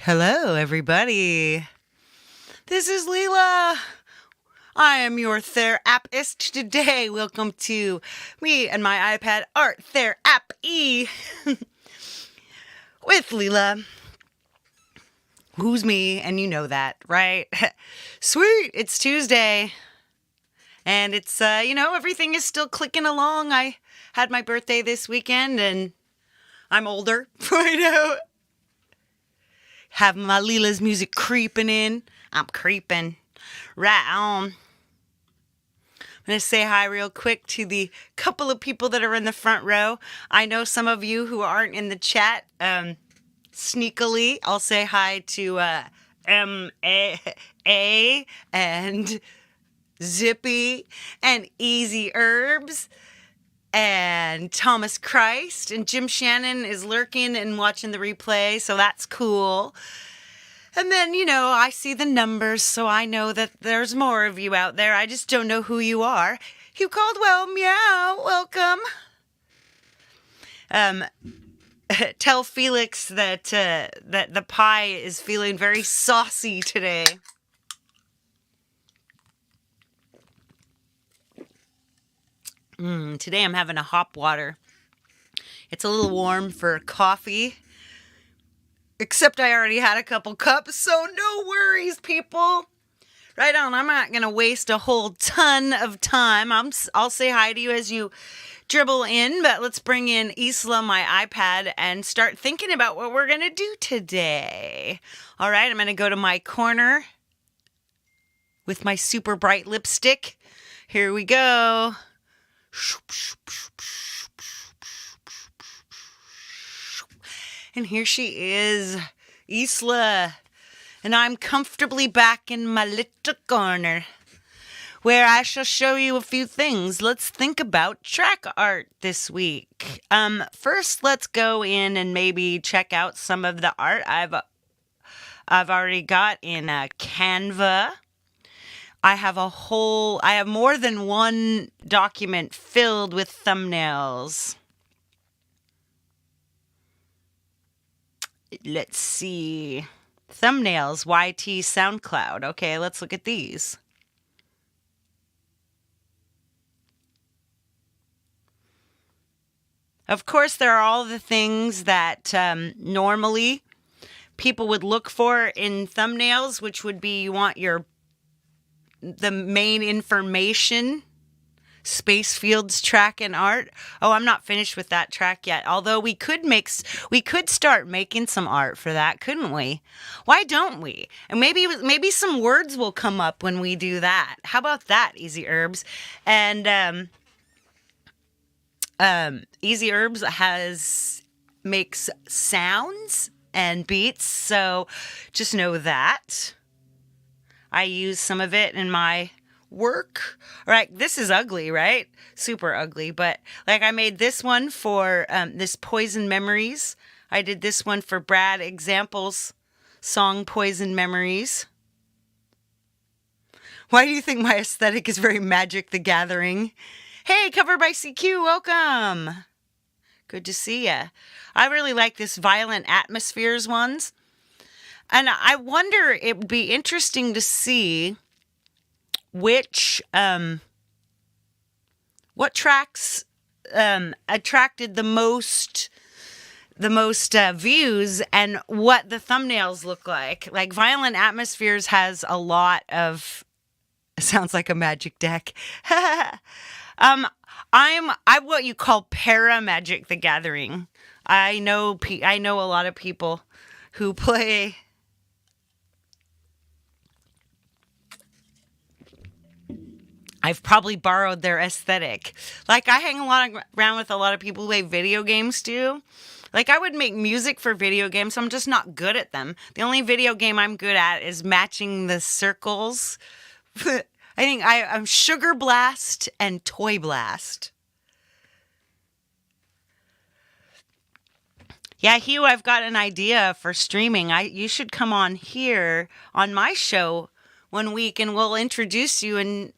Hello, everybody. This is Leela. I am your TherAppist today. Welcome to me and my iPad art TherAPPy with Leela. Who's me? And you know that, right? Sweet, it's Tuesday. And it's, everything is still clicking along. I had my birthday this weekend and I'm older. I know. Have my Leela's music creeping in. I'm creeping. Right on. I'm going to say hi real quick to the couple of people that are in the front row. I know some of you who aren't in the chat. Sneakily, I'll say hi to M.A. and Zippy and Easy Herbs and Thomas Christ, and Jim Shannon is lurking and watching the replay, so that's cool. And then, I see the numbers, so I know that there's more of you out there. I just don't know who you are. Hugh Caldwell, meow, welcome. Tell Felix that the pie is feeling very saucy today. Today I'm having a hop water. It's a little warm for coffee. Except I already had a couple cups, so no worries, people. Right on, I'm not going to waste a whole ton of time. I'll say hi to you as you dribble in, but let's bring in Isla, my iPad, and start thinking about what we're going to do today. All right, I'm going to go to my corner with my super bright lipstick. Here we go. And here she is, Isla. And I'm comfortably back in my little corner where I shall show you a few things. Let's think about track art this week. First, let's go in and maybe check out some of the art I've already got in Canva. I have more than one document filled with thumbnails. Let's see. Thumbnails, YT SoundCloud. Okay, let's look at these. Of course, there are all the things that normally people would look for in thumbnails, which would be you want the main information, space fields, track, and art. Oh, I'm not finished with that track yet. Although we could start making some art for that, couldn't we? Why don't we? And maybe some words will come up when we do that. How about that, Easy Herbs? And Easy Herbs makes sounds and beats, so just know that. I use some of it in my work. All right, this is ugly, right? Super ugly, but like I made this one for this Poison Memories. I did this one for Brad Example's song Poison Memories. Why do you think my aesthetic is very Magic the Gathering? Hey, covered by CQ, welcome. Good to see ya. I really like this Violent Atmospheres ones. And I wonder, it would be interesting to see which, what tracks attracted the most views and what the thumbnails look like. Like Violent Atmospheres has a lot of, sounds like a magic deck. I'm what you call Magic the Gathering. I know a lot of people who play. I've probably borrowed their aesthetic. Like, I hang around with a lot of people who play video games, too. Like, I would make music for video games. I'm just not good at them. The only video game I'm good at is matching the circles. I think I'm Sugar Blast and Toy Blast. Yeah, Hugh, I've got an idea for streaming. You should come on here on my show one week, and we'll introduce you and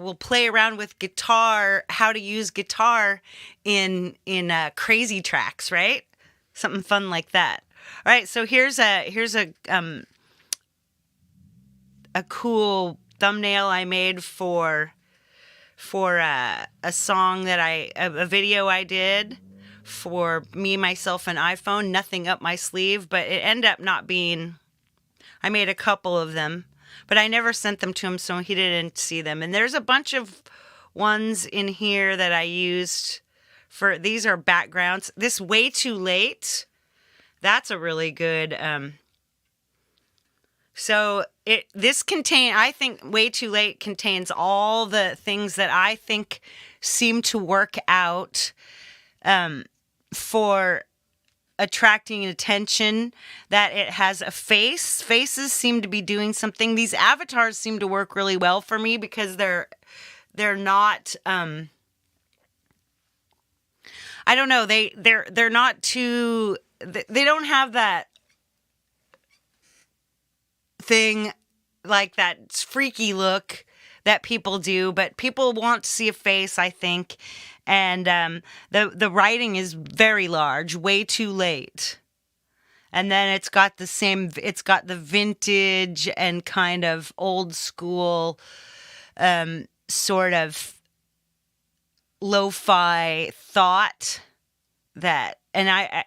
we'll play around with guitar, how to use guitar in crazy tracks, right? Something fun like that. All right, so here's a cool thumbnail I made for a song that a video I did for me, myself, and iPhone. Nothing up my sleeve, but it ended up not being. I made a couple of them, but I never sent them to him, so he didn't see them. And there's a bunch of ones in here that I used for. These are backgrounds. This Way Too Late. That's a really good. So I think Way Too Late contains all the things that I think seem to work out for attracting attention. That it has a face. Faces seem to be doing something. These avatars seem to work really well for me because they're not. I don't know. They're not too. They don't have that thing like that freaky look that people do, but people want to see a face, I think. And the writing is very large. Way Too Late. And then it's got the vintage and kind of old school sort of lo-fi thought that. And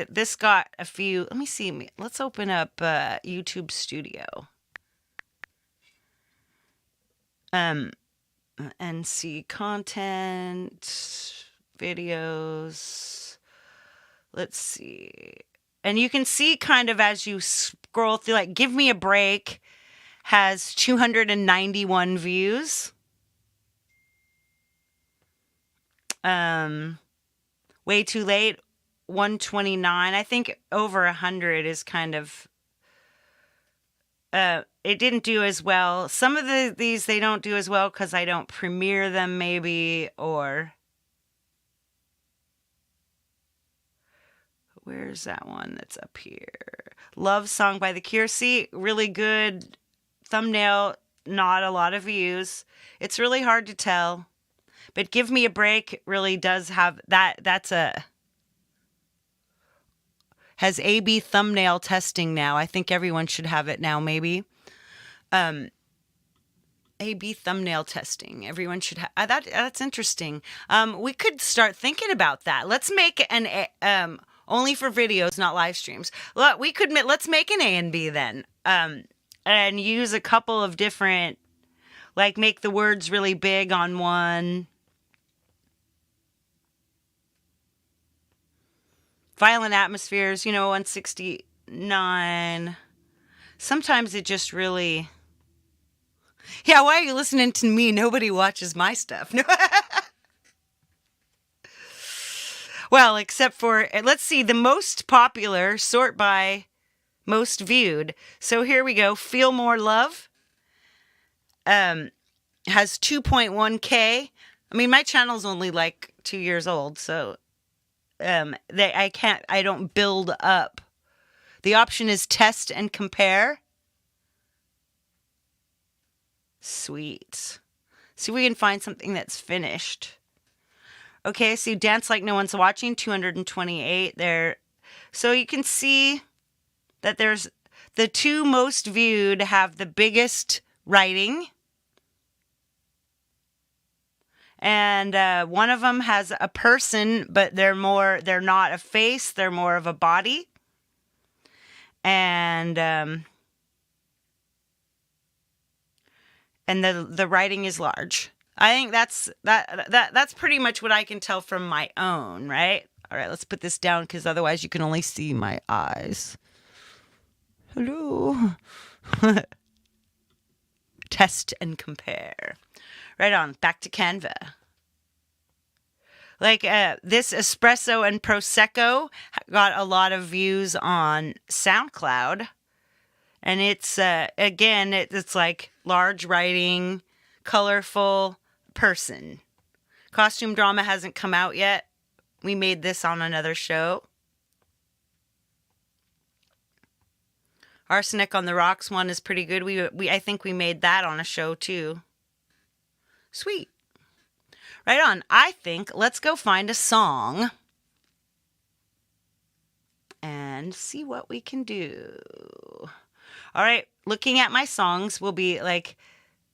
this got a few. Let me see. Let's open up YouTube Studio. And see content, videos. Let's see. And you can see kind of as you scroll through, like Give Me a Break has 291 views. Way Too Late, 129. I think over 100 is kind of. It didn't do as well. Some of these they don't do as well because I don't premiere them, maybe, or where's that one that's up here? Love Song by The Cure. See, really good thumbnail. Not a lot of views. It's really hard to tell. But Give Me a Break really does have that. Has A/B thumbnail testing now. I think everyone should have it now, maybe. A/B thumbnail testing. Everyone should have that's interesting. We could start thinking about that. Let's make an only for videos, not live streams. Let's make an A and B then. And use a couple of different, like make the words really big on one. Violent Atmospheres, 169. Sometimes it just really. Yeah, why are you listening to me? Nobody watches my stuff. Well, except for, let's see, the most popular, sort by most viewed. So here we go. Feel More Love has 2.1K. I mean, my channel's only like 2 years old, so I don't build up. The option is test and compare. Sweet. See if we can find something that's finished. Okay, so Dance Like No One's Watching, 228 there. So you can see that there's the two most viewed have the biggest writing. And one of them has a person, but they're not a face, they're more of a body. And the writing is large. I think that's pretty much what I can tell from my own, right? All right, let's put this down because otherwise you can only see my eyes. Hello. Test and compare. Right on, back to Canva. Like this Espresso and Prosecco got a lot of views on SoundCloud. And it's, again, it's like large writing, colorful person. Costume Drama hasn't come out yet. We made this on another show. Arsenic on the Rocks one is pretty good. I think we made that on a show too. Sweet. Right on. I think let's go find a song. and see what we can do. All right, looking at my songs will be like,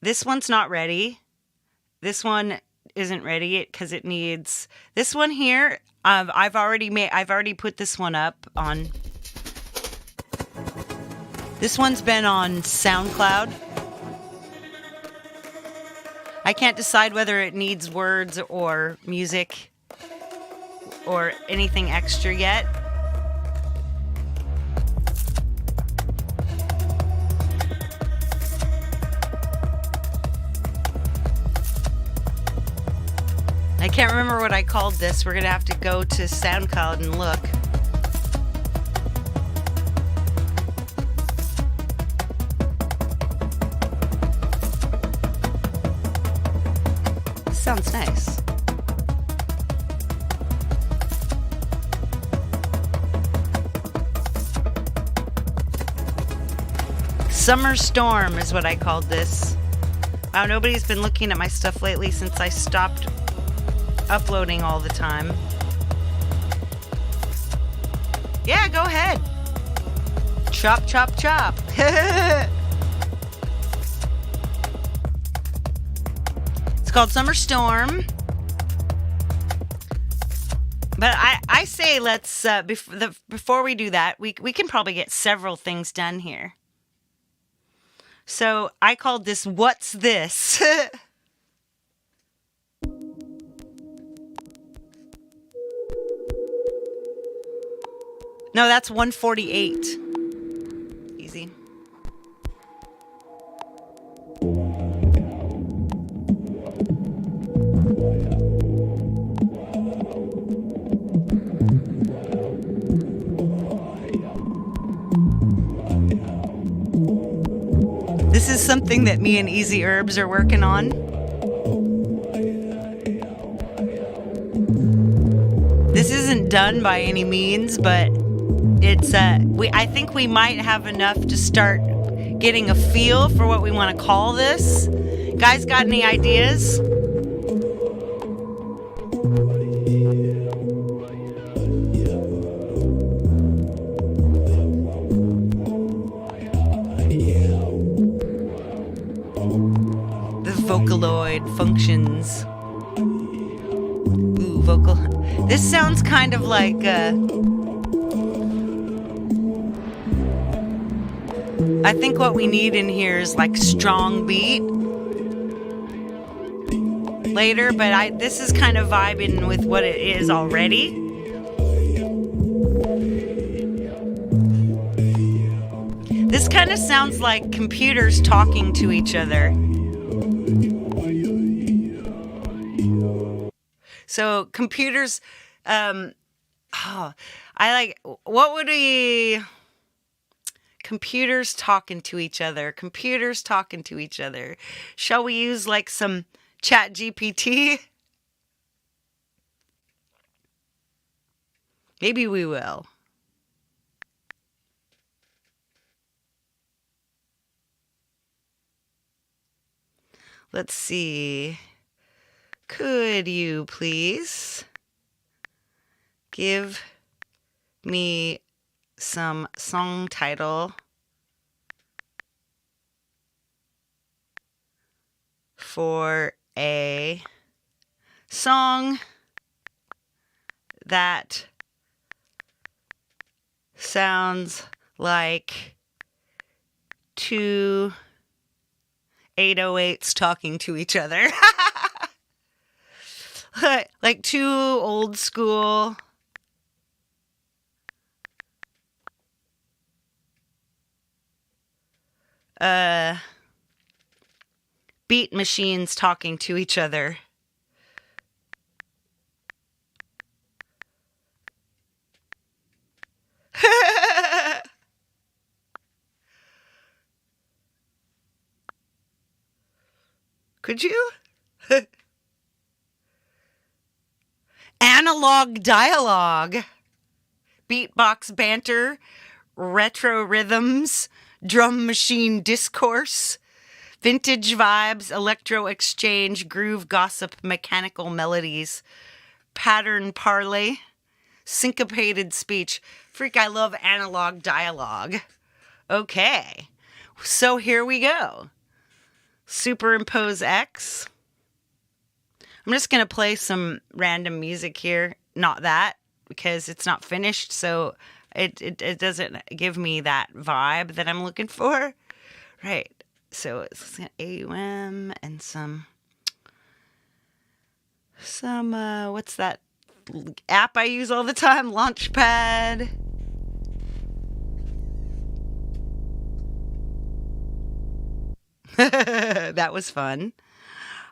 this one's not ready. This one isn't ready because it needs this one here. I've already put this one up on. This one's been on SoundCloud. I can't decide whether it needs words or music or anything extra yet. I can't remember what I called this. We're going to have to go to SoundCloud and look. Sounds nice. Summer Storm is what I called this. Wow, nobody's been looking at my stuff lately since I stopped uploading all the time. Yeah, go ahead. Chop, chop, chop. It's called Summer Storm. But I say let's, before we do that, we can probably get several things done here. So I called this What's This? No, that's 148. Easy. This is something that me and Easy Herbs are working on. This isn't done by any means, but it's I think we might have enough to start getting a feel for what we want to call this. Guys, got any ideas? The Vocaloid functions. Ooh, vocal. This sounds kind of like I think what we need in here is like strong beat later, but this is kind of vibing with what it is already. This kind of sounds like computers talking to each other. So computers, computers talking to each other. Computers talking to each other. Shall we use like some Chat GPT? Maybe we will. Let's see. Could you please give me some song title for a song that sounds like two 808s talking to each other? Like two old school beat machines talking to each other. Could you? Analog dialogue. Beatbox banter. Retro rhythms. Drum machine discourse. Vintage vibes. Electro exchange. Groove gossip. Mechanical melodies. Pattern parlay. syncopated speech. Freak, I love analog dialogue. Okay, so here we go. Superimpose X. I'm just going to play some random music here. Not that, because it's not finished, so it doesn't give me that vibe that I'm looking for. Right, so it's AUM and some what's that app I use all the time? Launchpad. That was fun.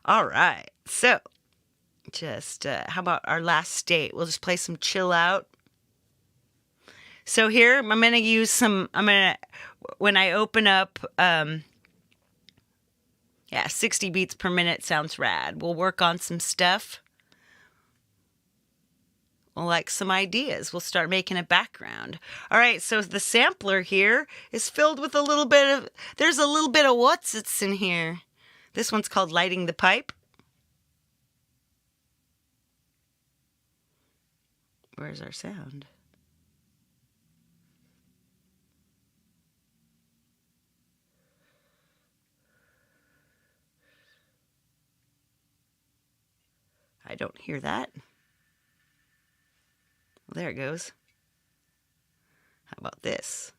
All right, so just how about our last state? We'll just play some chill out. So here I'm gonna use when I open up 60 beats per minute sounds rad. We'll work on some stuff. We'll like some ideas. We'll start making a background. All right, so the sampler here is filled with there's a little bit of what's it's in here. This one's called Lighting the Pipe. Where's our sound? I don't hear that. Well, there it goes. How about this?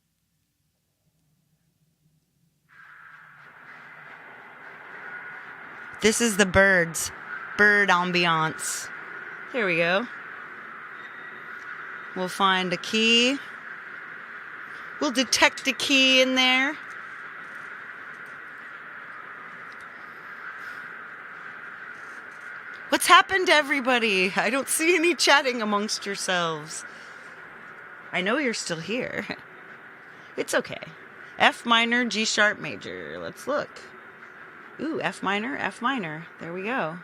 This is the bird ambiance. Here we go. We'll find a key. We'll detect a key in there. What's happened to everybody? I don't see any chatting amongst yourselves. I know you're still here. It's okay. F minor, G sharp major. Let's look. Ooh, F minor, F minor. There we go.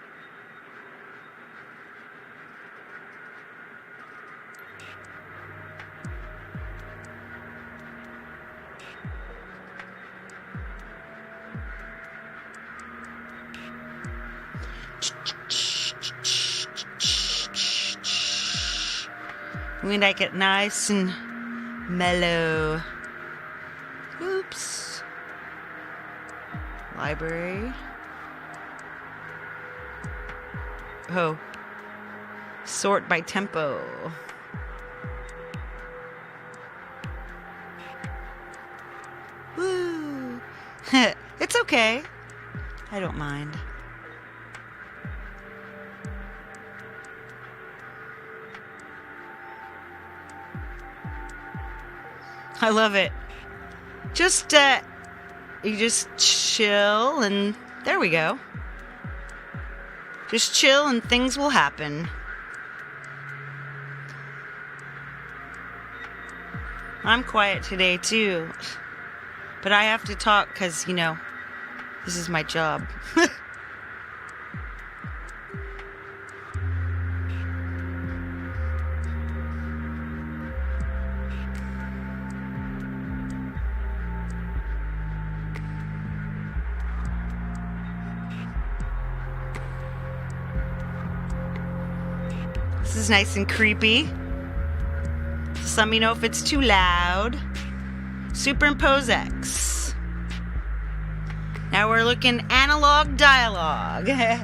We like it nice and mellow. Oops. Library. Oh. Sort by tempo. Woo. It's okay. I don't mind. I love it. You just chill and there we go. Just chill and things will happen. I'm quiet today too. But I have to talk because, this is my job. This is nice and creepy. Just let me know if it's too loud. Superimpose X. Now we're looking analog dialogue. I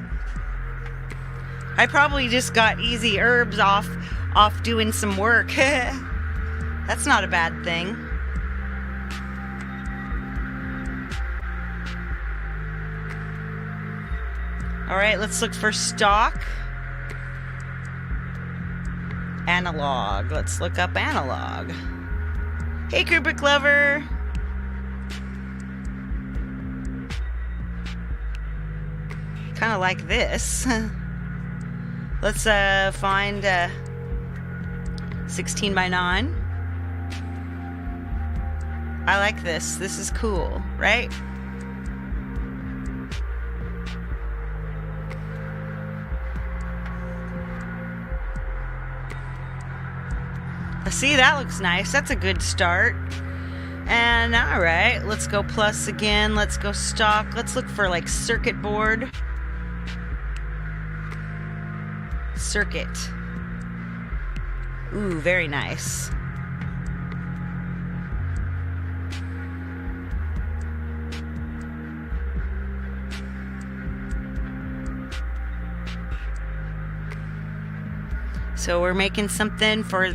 probably just got easy herbs off doing some work. That's not a bad thing. All right, let's look for stock. Analog. Let's look up analog. Hey, Kubrick lover. Kind of like this. Let's find 16 by 9. I like this. This is cool, right? See, that looks nice. That's a good start. And all right, let's go plus again. Let's go stock. Let's look for like circuit board. Circuit. Ooh, very nice. So we're making something for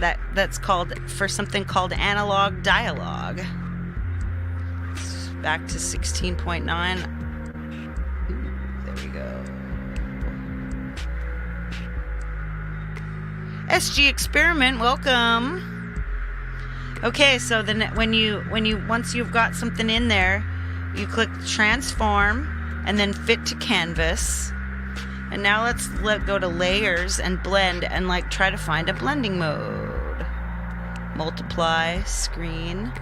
something called analog dialogue. It's back to 16.9. There we go. SG Experiment, welcome. Okay, so then once you've got something in there, you click transform and then fit to canvas. And now let's go to layers and blend and try to find a blending mode. Multiply, screen.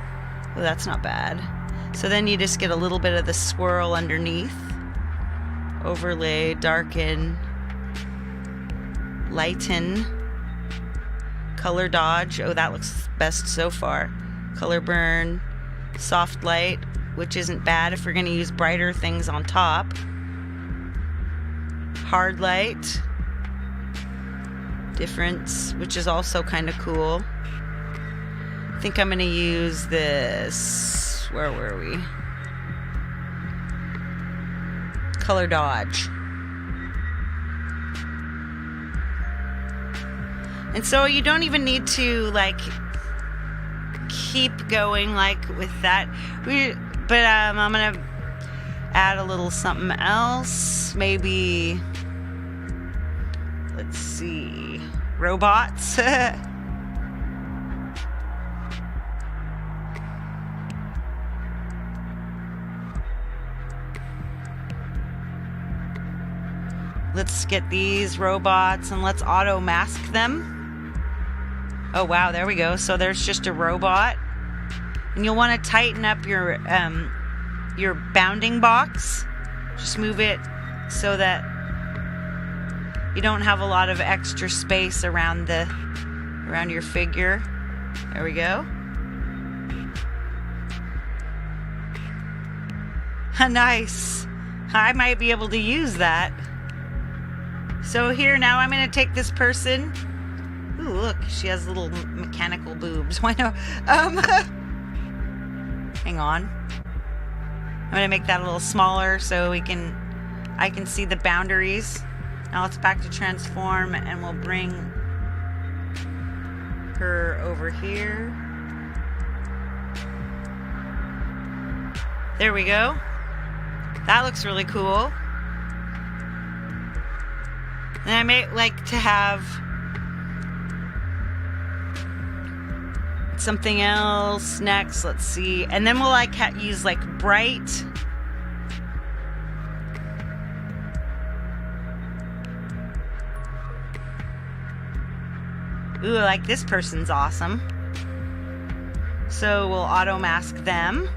Oh, that's not bad. So then you just get a little bit of the swirl underneath. Overlay, darken, lighten, color dodge. Oh, that looks best so far. Color burn, soft light, which isn't bad if we're going to use brighter things on top. Hard light, difference, which is also kind of cool. I think I'm going to use this. Where were we? Color dodge. And so you don't even need to keep going with that. But I'm going to add a little something else. Maybe, let's see, robots. Let's get these robots and let's auto mask them. Oh wow, there we go. So there's just a robot. And you'll want to tighten up your bounding box. Just move it so that you don't have a lot of extra space around your figure. There we go. Nice. I might be able to use that. So here now I'm going to take this person. Ooh, look, she has little mechanical boobs. Why no? Hang on. I'm going to make that a little smaller so I can see the boundaries. Now let's back to transform and we'll bring her over here. There we go. That looks really cool. And I may like to have something else next. Let's see. And then we'll use bright. Ooh, this person's awesome. So we'll auto mask them.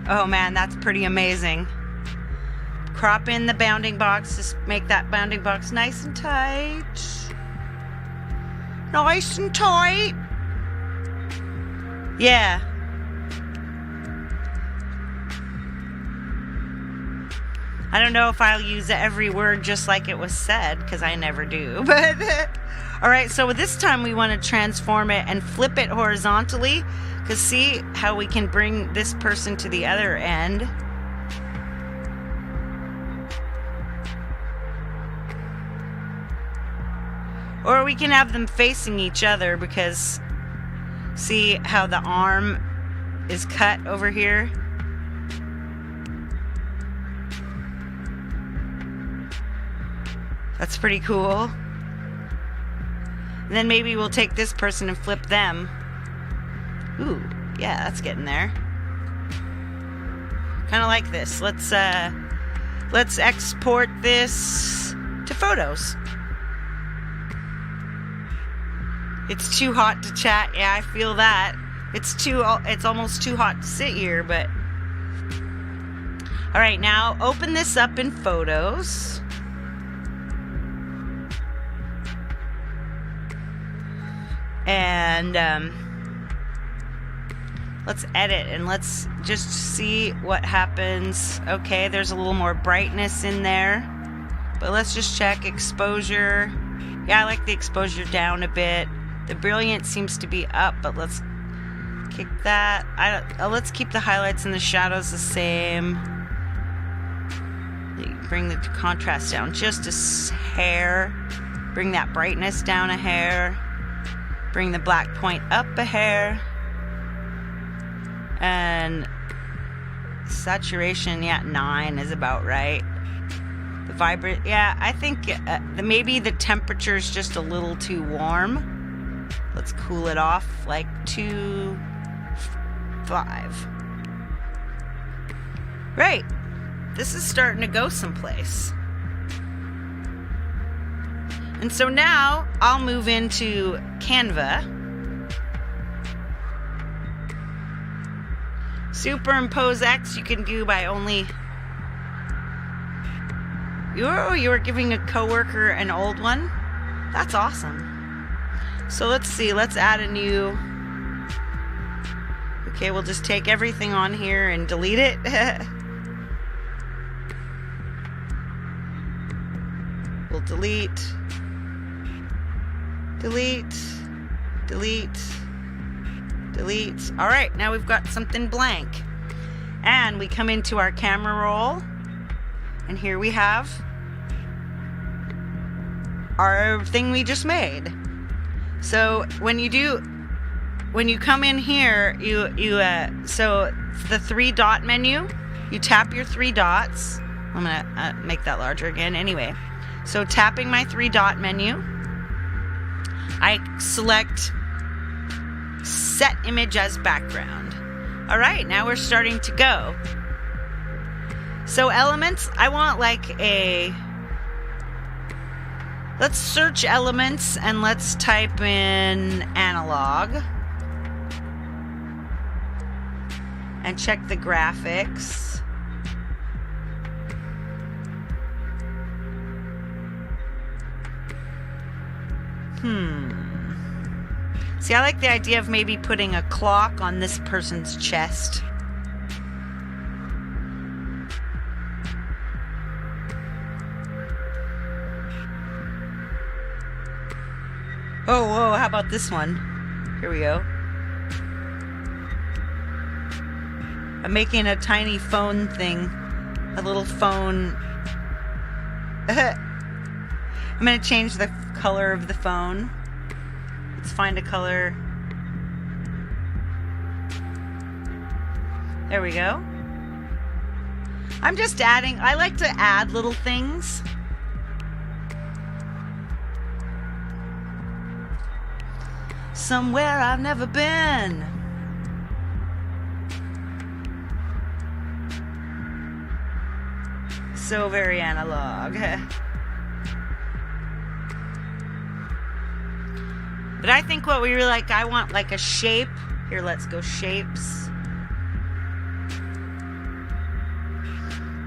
Oh man, that's pretty amazing. Crop in the bounding box. Just make that bounding box nice and tight. Nice and tight. Yeah. I don't know if I'll use every word just like it was said, because I never do. But all right, so this time we want to transform it and flip it horizontally, because see how we can bring this person to the other end. Or we can have them facing each other, because see how the arm is cut over here? That's pretty cool. And then maybe we'll take this person and flip them. Ooh, yeah, that's getting there. Kind of like this. Let's export this to photos. It's too hot to chat. Yeah, I feel that. It's almost too hot to sit here, but all right, now open this up in Photos. And let's edit and let's just see what happens. Okay, there's a little more brightness in there, but let's just check exposure. Yeah, I like the exposure down a bit. The brilliance seems to be up, but let's kick that. Let's keep the highlights and the shadows the same. Bring the contrast down just a hair. Bring that brightness down a hair. Bring the black point up a hair. And saturation, yeah, 9 is about right. The vibrant, yeah, I think maybe the temperature's just a little too warm. Let's cool it off like 2, 5. Right. This is starting to go someplace. And so now I'll move into Canva. Superimpose X you can do by only... You were giving a coworker an old one? That's awesome. So let's see, let's add a new... Okay, we'll just take everything on here and delete it. We'll delete, delete, delete, delete. All right, now we've got something blank. And we come into our camera roll, and here we have our thing we just made. So when you come in here, so the 3-dot menu, you tap your 3 dots. I'm gonna make that larger again. Anyway, so tapping my 3-dot menu, I select set image as background. All right, now we're starting to go. So elements, I want like let's search elements and let's type in analog and check the graphics. See, I like the idea of maybe putting a clock on this person's chest. Oh, whoa, how about this one? Here we go. I'm making a tiny phone thing. A little phone. I'm going to change the color of the phone. Let's find a color. There we go. I'm just adding, I like to add little things. Somewhere I've never been. So very analog. But I think what we really like, I want like a shape. Here, let's go shapes.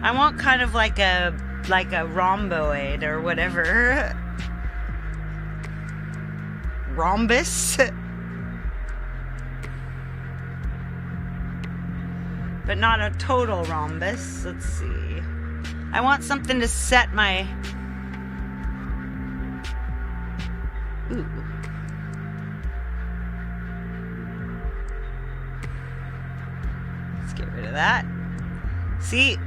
I want kind of like a rhomboid or whatever. Rhombus. But not a total rhombus. Let's see. I want something to set my... Ooh. Let's get rid of that. See?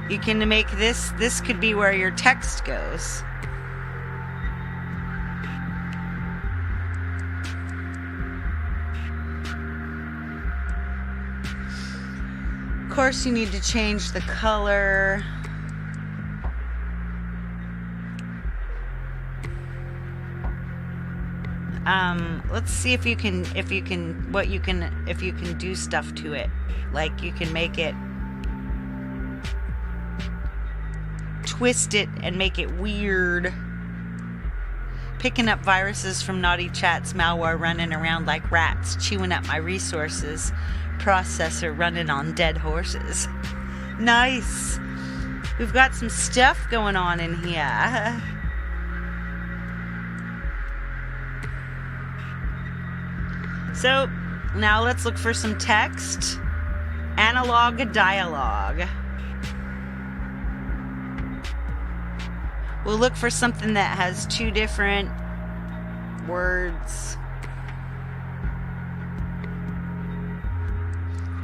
You can make this could be where your text goes. Of course, you need to change the color. Let's see if you can do stuff to it. Like you can make it, twist it and make it weird. Picking up viruses from naughty chats, malware running around like rats, chewing up my resources, processor running on dead horses. Nice. We've got some stuff going on in here. So now let's look for some text. Analog dialogue. We'll look for something that has two different words.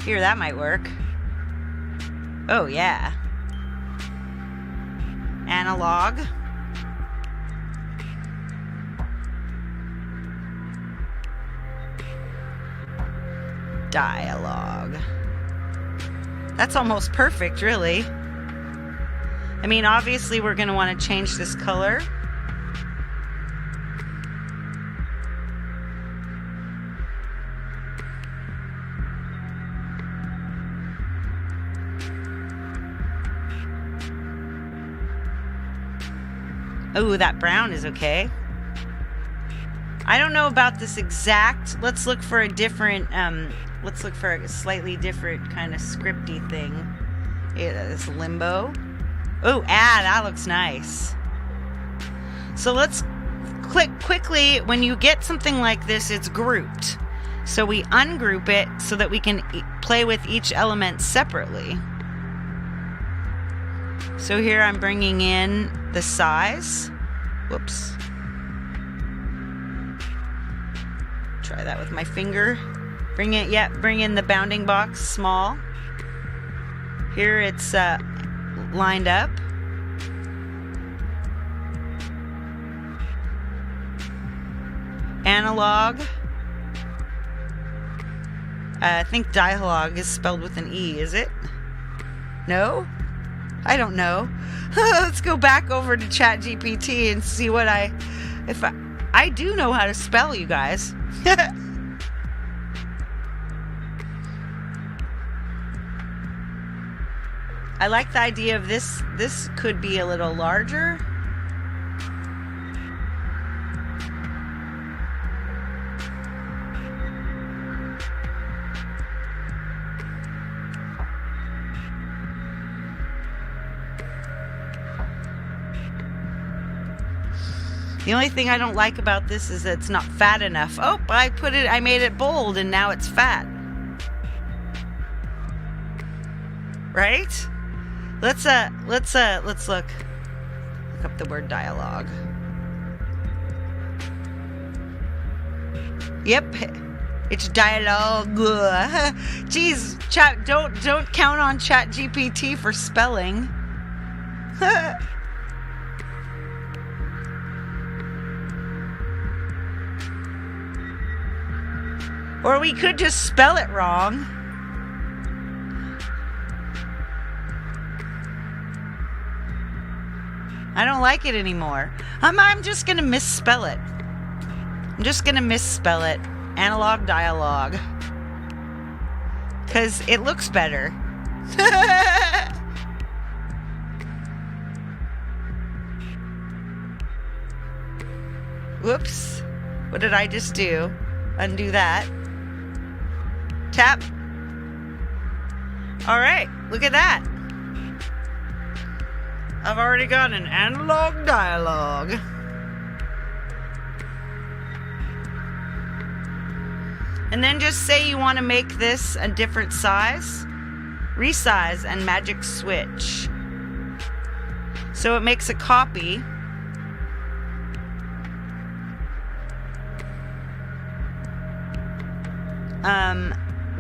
Here, that might work. Oh, yeah. Analog. Dialogue. That's almost perfect, really. I mean, obviously we're going to want to change this color. Oh, that brown is okay. I don't know about this exact. Let's look for a different, let's look for a slightly different kind of scripty thing. It's limbo. Oh, that looks nice. So let's click quickly. When you get something like this, it's grouped. So we ungroup it so that we can play with each element separately. So here I'm bringing in the size. Whoops. Try that with my finger. Bring in the bounding box small. Here it's lined up. Analog. I think dialogue is spelled with an E, is it? No? I don't know. Let's go back over to ChatGPT and see what I do know how to spell, you guys. I like the idea of this. This could be a little larger. The only thing I don't like about this is that it's not fat enough. Oh, I made it bold and now it's fat. Right? Let's look up the word dialogue. Yep. It's dialogue. Jeez, chat, don't count on ChatGPT for spelling. Or we could just spell it wrong. I don't like it anymore. I'm just gonna misspell it. I'm just gonna misspell it. Analog dialogue. 'Cause it looks better. Whoops. What did I just do? Undo that. Tap. All right, look at that. I've already got an analog dialogue. And then just say you want to make this a different size. Resize and magic switch. So it makes a copy.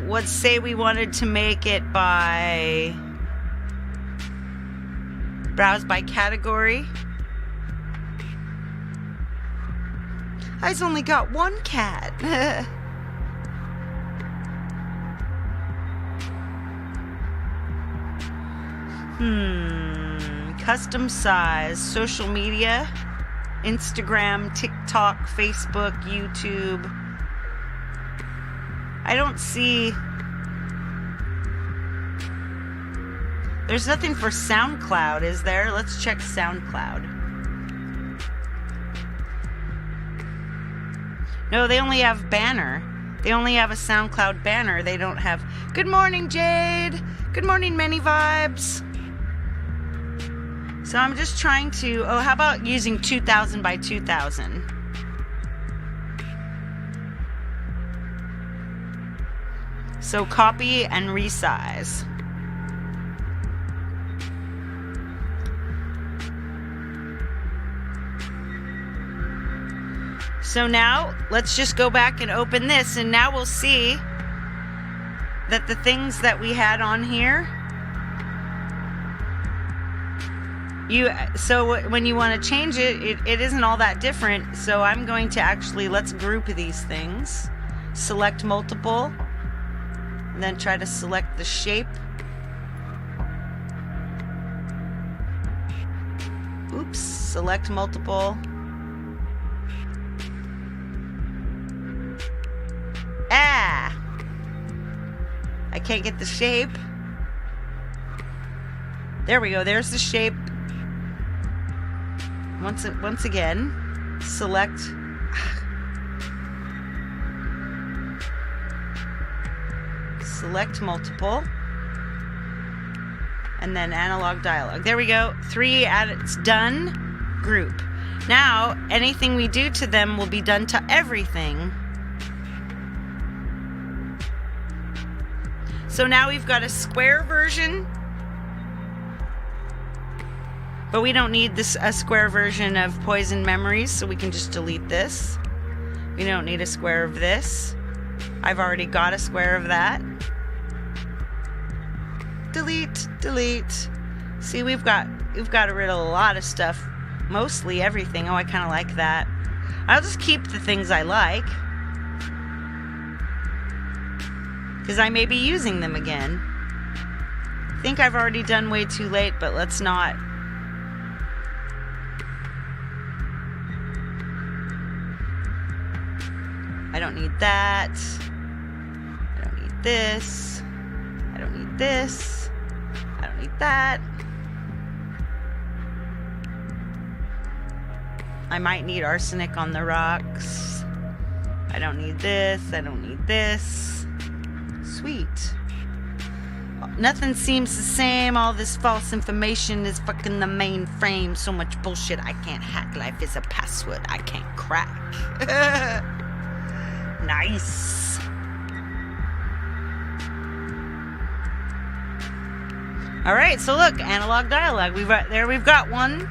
Let's say we wanted to make it by browse by category. I've only got one cat. Custom size, social media, Instagram, TikTok, Facebook, YouTube. I don't see. There's nothing for SoundCloud, is there? Let's check SoundCloud. No, they only have banner. They only have a SoundCloud banner. They don't have. Good morning, Jade. Good morning, Many Vibes. So I'm just trying to. Oh, how about using 2000 by 2000? So copy and resize. So now let's just go back and open this, and now we'll see that the things that we had on here, so when you want to change it isn't all that different. So I'm going to actually, let's group these things. Select multiple, and then try to select the shape. Oops, select multiple. Ah! I can't get the shape. There we go, there's the shape. Once again, select. Select multiple. And then analog dialogue. There we go. 3 it's done. Group. Now, anything we do to them will be done to everything. So now we've got a square version. But we don't need a square version of Poison Memories, so we can just delete this. We don't need a square of this. I've already got a square of that. Delete, delete. See, we've got rid of a lot of stuff. Mostly everything. Oh, I kind of like that. I'll just keep the things I like, because I may be using them again. I think I've already done way too late, but let's not. I don't need that. I don't need this. I don't need this. I don't need that. I might need arsenic on the rocks. I don't need this. I don't need this. Sweet. Nothing seems the same. All this false information is fucking the mainframe. So much bullshit I can't hack. Life is a password I can't crack. Nice. All right, so look, analog dialogue. We've got one.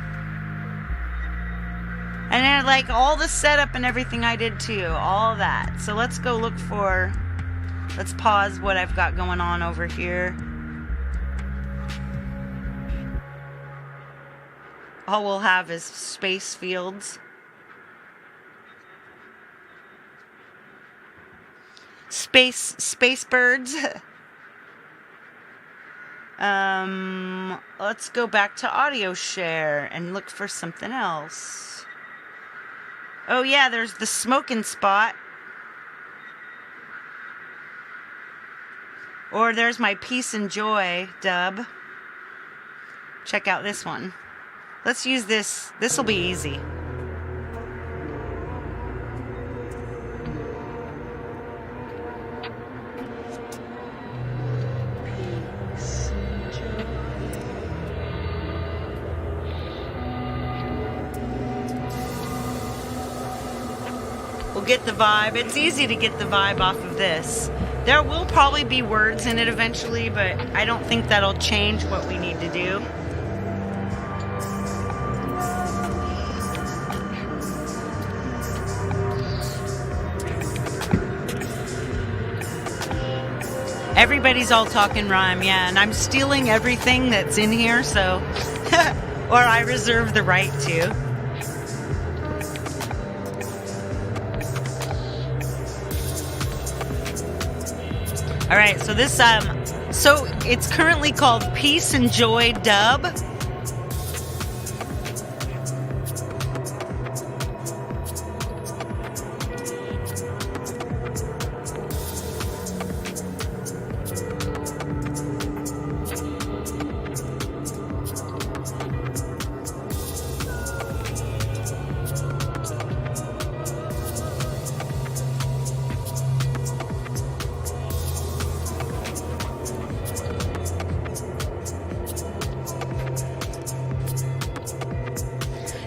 And then like all the setup and everything I did too, all that. So let's go look for, let's pause what I've got going on over here. All we'll have is space fields. Space birds. Let's go back to audio share and look for something else. Oh yeah, there's the smoking spot. Or there's my peace and joy dub. Check out this one. Let's use this. This will be easy. We'll get the vibe. It's easy to get the vibe off of this. There will probably be words in it eventually, but I don't think that'll change what we need to do. Everybody's all talking rhyme, yeah, and I'm stealing everything that's in here, so, or I reserve the right to. All right, so this, so it's currently called Peace and Joy Dub.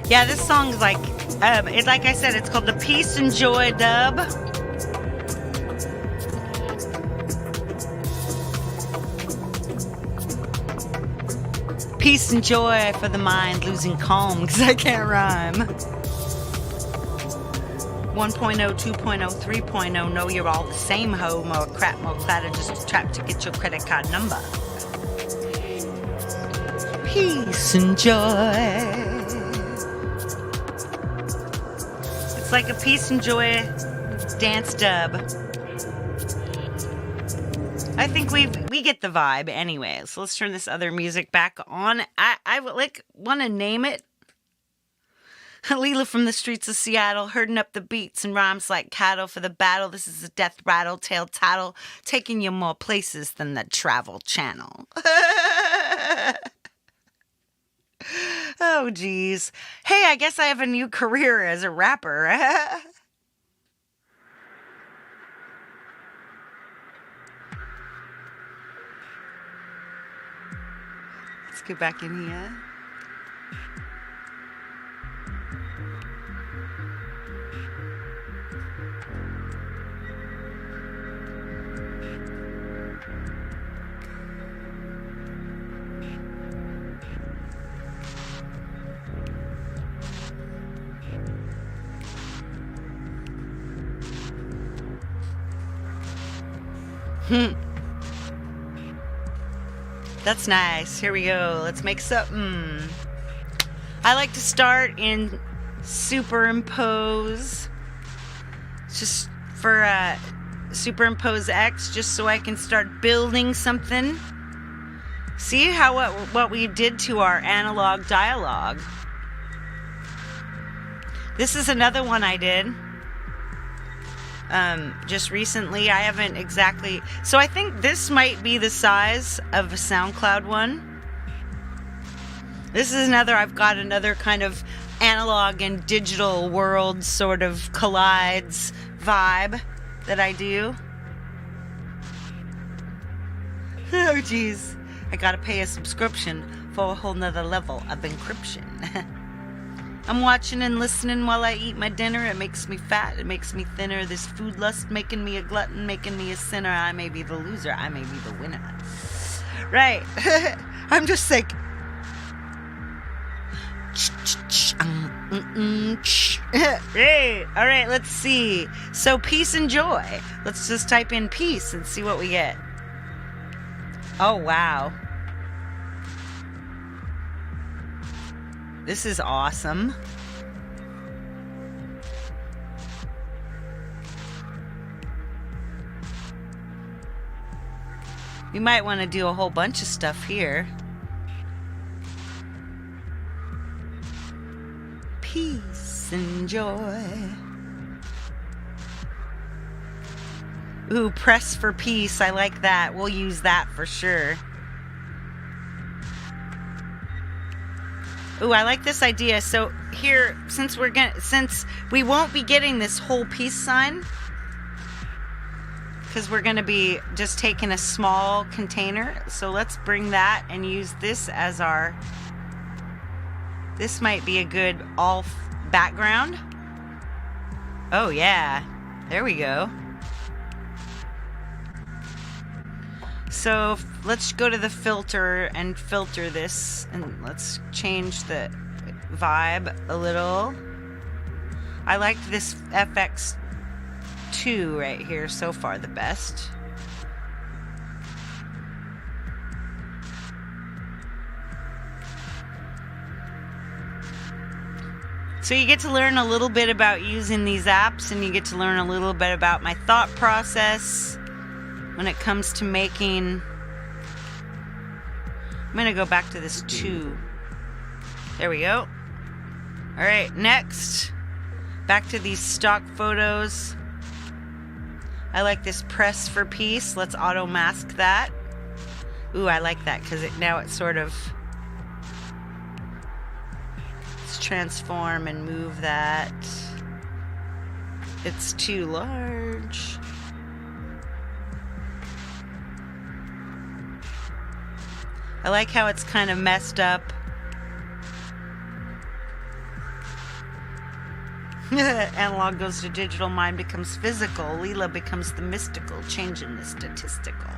Yeah, this song's like, like I said, it's called the Peace and Joy Dub. Peace and joy for the mind losing calm, because I can't rhyme. 1.0, 2.0, 3.0, know you're all the same hoe, more crap, more clatter, just trapped to get your credit card number. Peace and joy. It's like a peace and joy dance dub. I think we get the vibe anyway. So let's turn this other music back on. I want to name it Leela from the streets of Seattle, herding up the beats and rhymes like cattle for the battle. This is a death rattle, tail tattle, taking you more places than the Travel Channel. Oh, geez. Hey, I guess I have a new career as a rapper. Let's get back in here. That's nice. Here we go. Let's make something. I like to start in superimpose. Just for superimpose X, just so I can start building something. See how what we did to our analog dialogue. This is another one I did. Just recently. I haven't exactly... So I think this might be the size of a SoundCloud one. This is another... I've got another kind of analog and digital world sort of collides vibe that I do. Oh, geez. I gotta pay a subscription for a whole nother level of encryption. I'm watching and listening while I eat my dinner. It makes me fat. It makes me thinner. This food lust making me a glutton, making me a sinner. I may be the loser. I may be the winner. Right. I'm just like... Hey, all right, let's see. So peace and joy. Let's just type in peace and see what we get. Oh, wow. This is awesome. We might want to do a whole bunch of stuff here. Peace and joy. Ooh, press for peace. I like that. We'll use that for sure. Ooh, I like this idea. So here, since we won't be getting this whole peace sign, because we're gonna be just taking a small container. So let's bring that and use this as our. This might be a good background. Oh yeah, there we go. So let's go to the filter and filter this, and let's change the vibe a little. I like this FX2 right here so far, the best. So you get to learn a little bit about using these apps, and you get to learn a little bit about my thought process when it comes to making. I'm going to go back to this 2. There we go. All right, next. Back to these stock photos. I like this press for peace. Let's auto mask that. Ooh, I like that because now it's sort of... Let's transform and move that. It's too large. I like how it's kind of messed up. Analog goes to digital, mind becomes physical. Leela becomes the mystical, changing the statistical.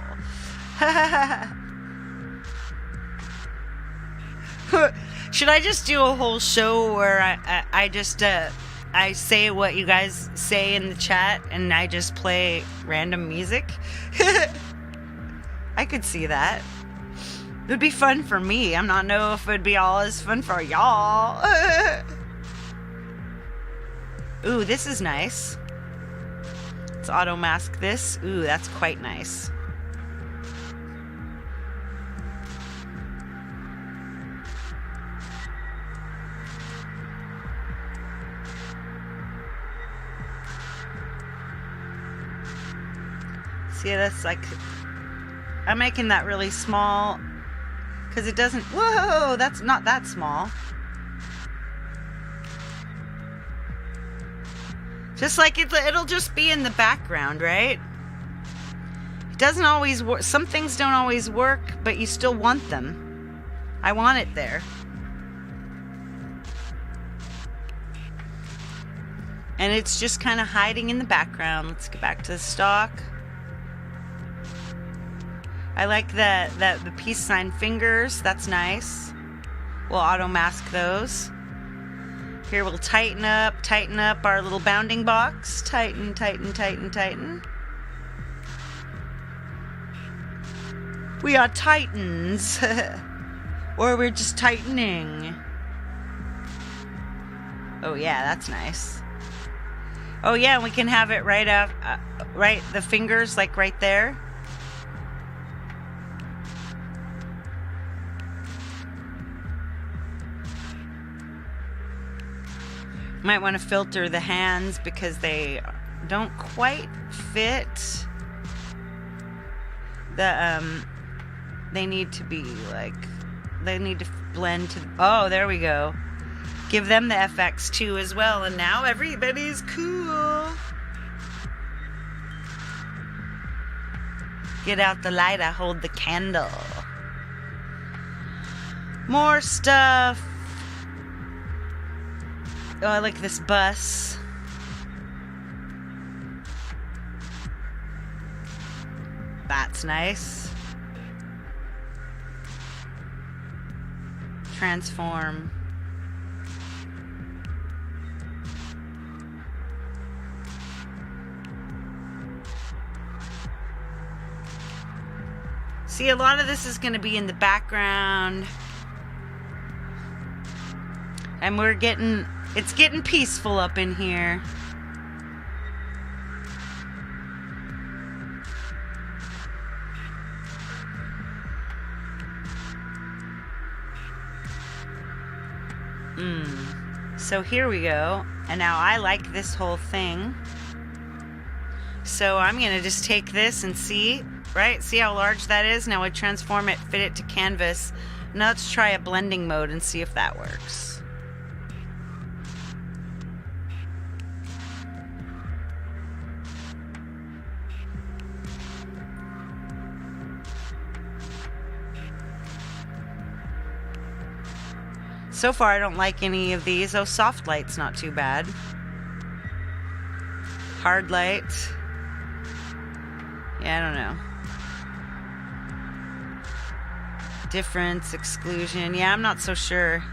Should I just do a whole show where I just I say what you guys say in the chat and I just play random music. I could see that. It would be fun for me. I'm not know if it would be all as fun for y'all. Ooh, this is nice. Let's auto mask this. Ooh, that's quite nice. See, that's like, I'm making that really small because it doesn't, whoa, that's not that small. Just like it'll just be in the background, right? It doesn't always work. Some things don't always work, but you still want them. I want it there. And it's just kind of hiding in the background. Let's get back to the stock. I like the peace sign fingers. That's nice. We'll auto mask those. Here we'll tighten up our little bounding box. Tighten, tighten, tighten, tighten. We are titans. Or we're just tightening. Oh yeah, that's nice. Oh yeah, and we can have it right up, right, the fingers like right there. Might want to filter the hands because they don't quite fit. They need to be like, they need to blend to, oh, there we go. Give them the FX too as well, and now everybody's cool. Get out the light, I hold the candle. More stuff. Oh, I like this bus. That's nice. Transform. See, a lot of this is going to be in the background. And it's getting peaceful up in here. So here we go. And now I like this whole thing. So I'm gonna just take this and see, right? See how large that is? Now I transform it, fit it to canvas. Now let's try a blending mode and see if that works. So far, I don't like any of these. Oh, soft light's not too bad. Hard light. Yeah, I don't know. Difference, exclusion. Yeah, I'm not so sure.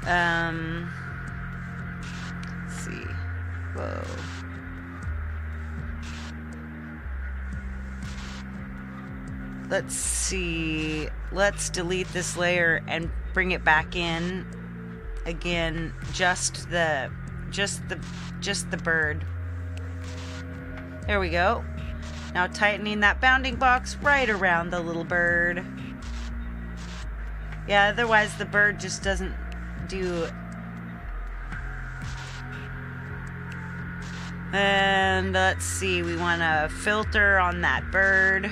Let's see. Whoa. Let's see. Let's delete this layer and bring it back in again. Just the bird. There we go. Now tightening that bounding box right around the little bird. Yeah, otherwise the bird just doesn't do. And let's see. We want to filter on that bird.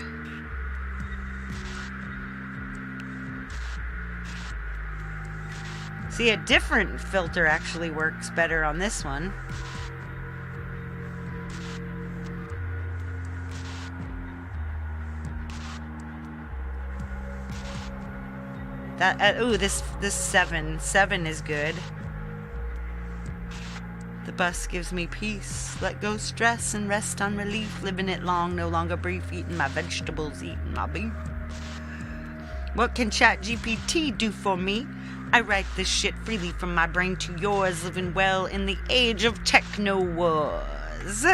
See, a different filter actually works better on this one. That ooh, this 7 is good. The bus gives me peace. Let go stress and rest on relief. Living it long, no longer brief. Eating my vegetables, eating my beef. What can ChatGPT do for me? I write this shit freely from my brain to yours, living well in the age of techno wars.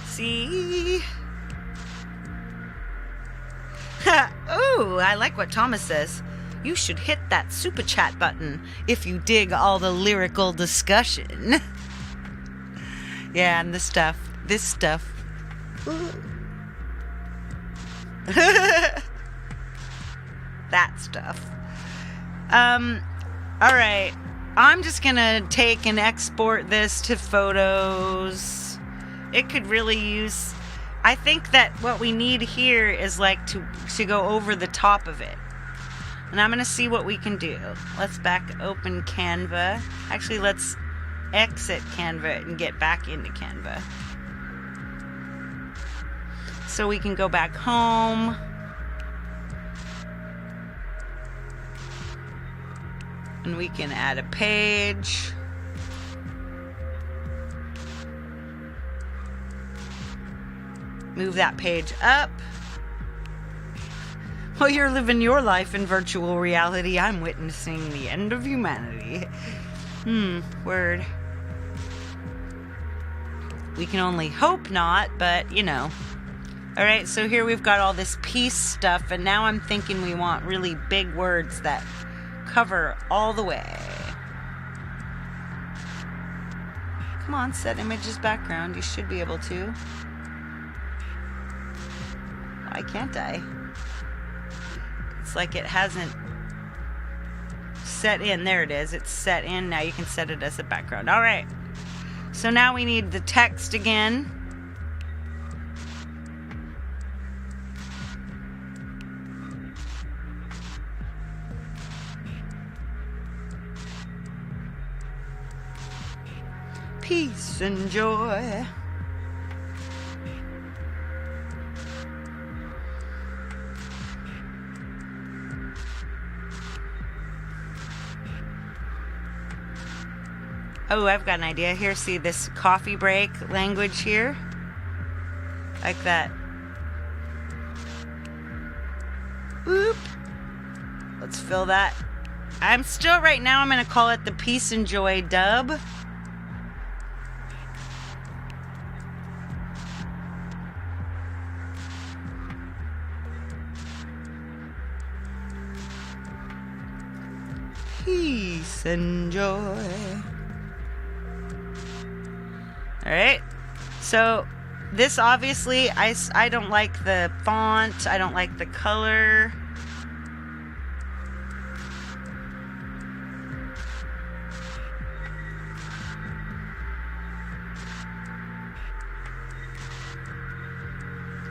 See? Ooh, I like what Thomas says. You should hit that super chat button if you dig all the lyrical discussion. Yeah, and this stuff. That stuff. Alright. I'm just gonna take and export this to photos. It could really use... I think that what we need here is like to go over the top of it. And I'm going to see what we can do. Let's back open Canva. Actually, let's exit Canva and get back into Canva. So we can go back home. And we can add a page. Move that page up. While you're living your life in virtual reality, I'm witnessing the end of humanity. Word. We can only hope not, but you know. Alright, so here we've got all this peace stuff, and now I'm thinking we want really big words that cover all the way. Come on, set images background. You should be able to. Why can't I? It's like it hasn't set in. There it is. It's set in. Now you can set it as a background. All right. So now we need the text again. Peace and joy. Oh, I've got an idea. Here, see this coffee break language here? Like that. Oop. Let's fill that. I'm still, right now, I'm going to call it the Peace and Joy dub. Peace and joy. Alright, so this obviously, I don't like the font, I don't like the color.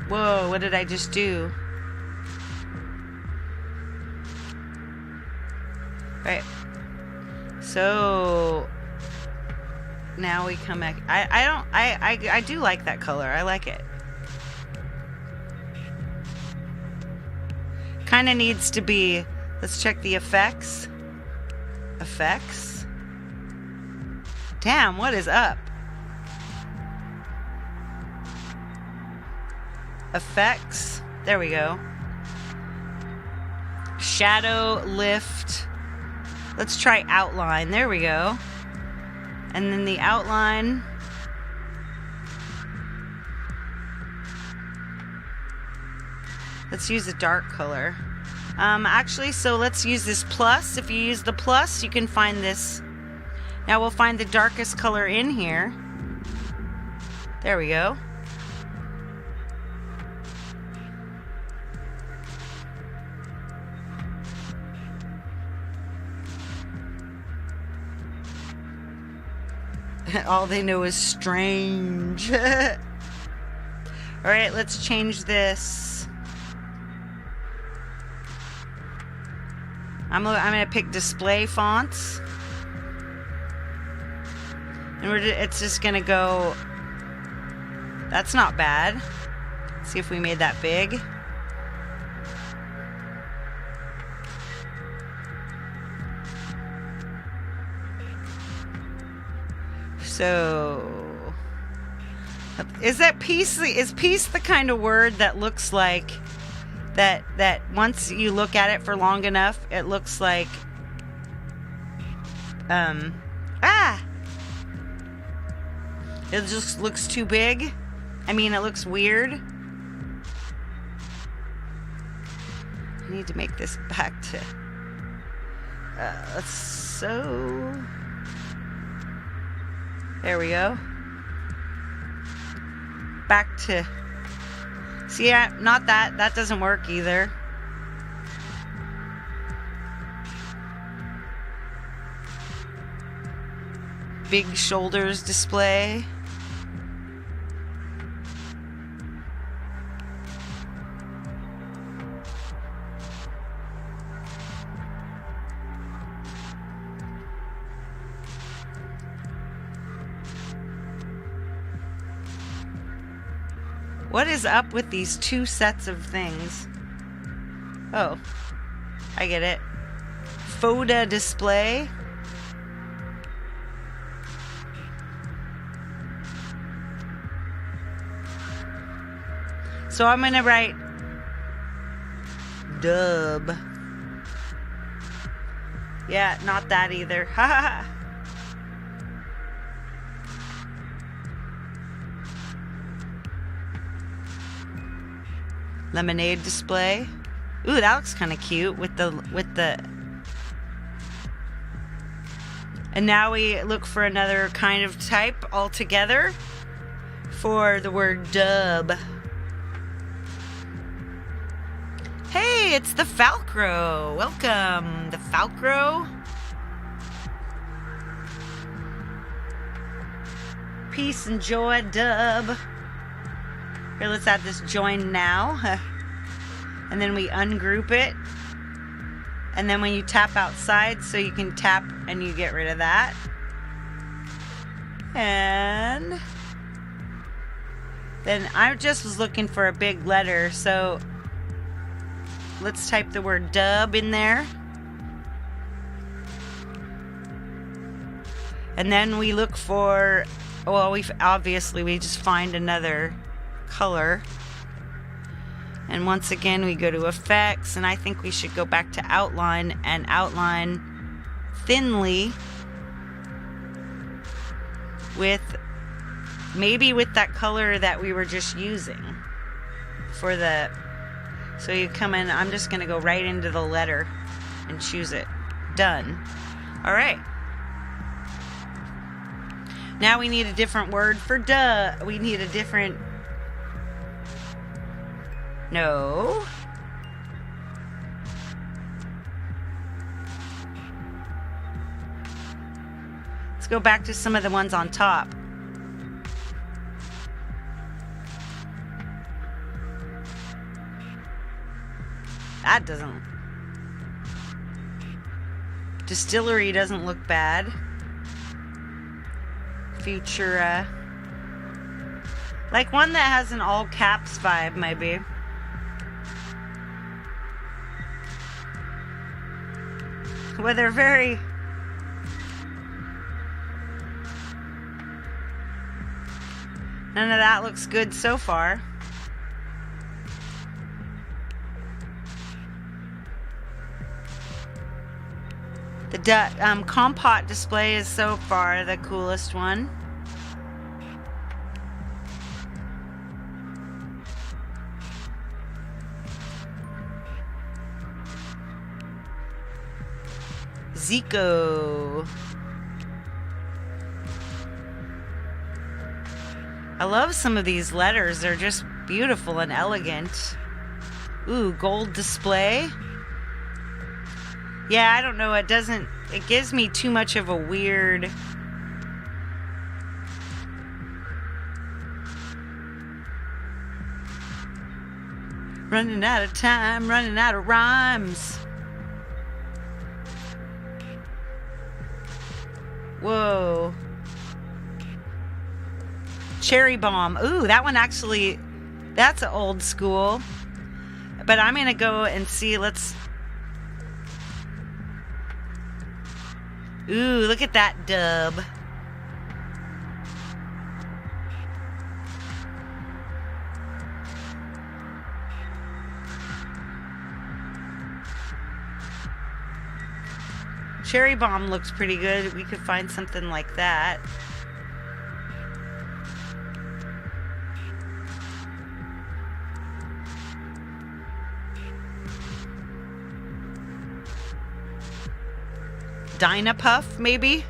Whoa, what did I just do? Right, so... Now we come back. I do like that color. I like it. Kind of needs to be. Let's check the effects. Effects. Damn, what is up? Effects. There we go. Shadow lift. Let's try outline. There we go. And then the outline. Let's use a dark color. Actually, so let's use this plus. If you use the plus, you can find this. Now we'll find the darkest color in here. There we go. All they know is strange. Alright, let's change this. I'm going to pick display fonts. And it's just going to go... That's not bad. Let's see if we made that big. So, is peace the kind of word that looks like that once you look at it for long enough, it looks like it just looks too big? I mean, it looks weird. I need to make this back to so there we go. Back to, see, not that doesn't work either. Big shoulders display. What is up with these two sets of things? Oh, I get it. Photo display. So I'm gonna write dub. Yeah, not that either. Ha ha ha. Lemonade display. Ooh, that looks kind of cute with the. And now we look for another kind of type altogether for the word dub. Hey, it's the Falcro. Welcome, the Falcro. Peace and joy, dub. Here, let's add this join now. And then we ungroup it. And then when you tap outside, so you can tap and you get rid of that. And then I just was looking for a big letter, so let's type the word dub in there. And then we look for, well, we just find another color. And once again, we go to effects, and I think we should go back to outline and outline thinly with that color that we were just using for the. So you come in, I'm just going to go right into the letter and choose it. Done. All right. Now we need a different word for duh. We need a different. No. Let's go back to some of the ones on top. That doesn't. Distillery doesn't look bad. Futura. Like one that has an all caps vibe, maybe. Well, they're very. None of that looks good so far. The Compot display is so far the coolest one. Zico. I love some of these letters. They're just beautiful and elegant. Ooh, gold display. Yeah, I don't know. It gives me too much of a weird. Running out of time, running out of rhymes. Whoa. Cherry bomb. Ooh, that one actually, that's an old school. But I'm going to go and see, Ooh, look at that dub. Cherry bomb looks pretty good. We could find something like that. Dynapuff, maybe?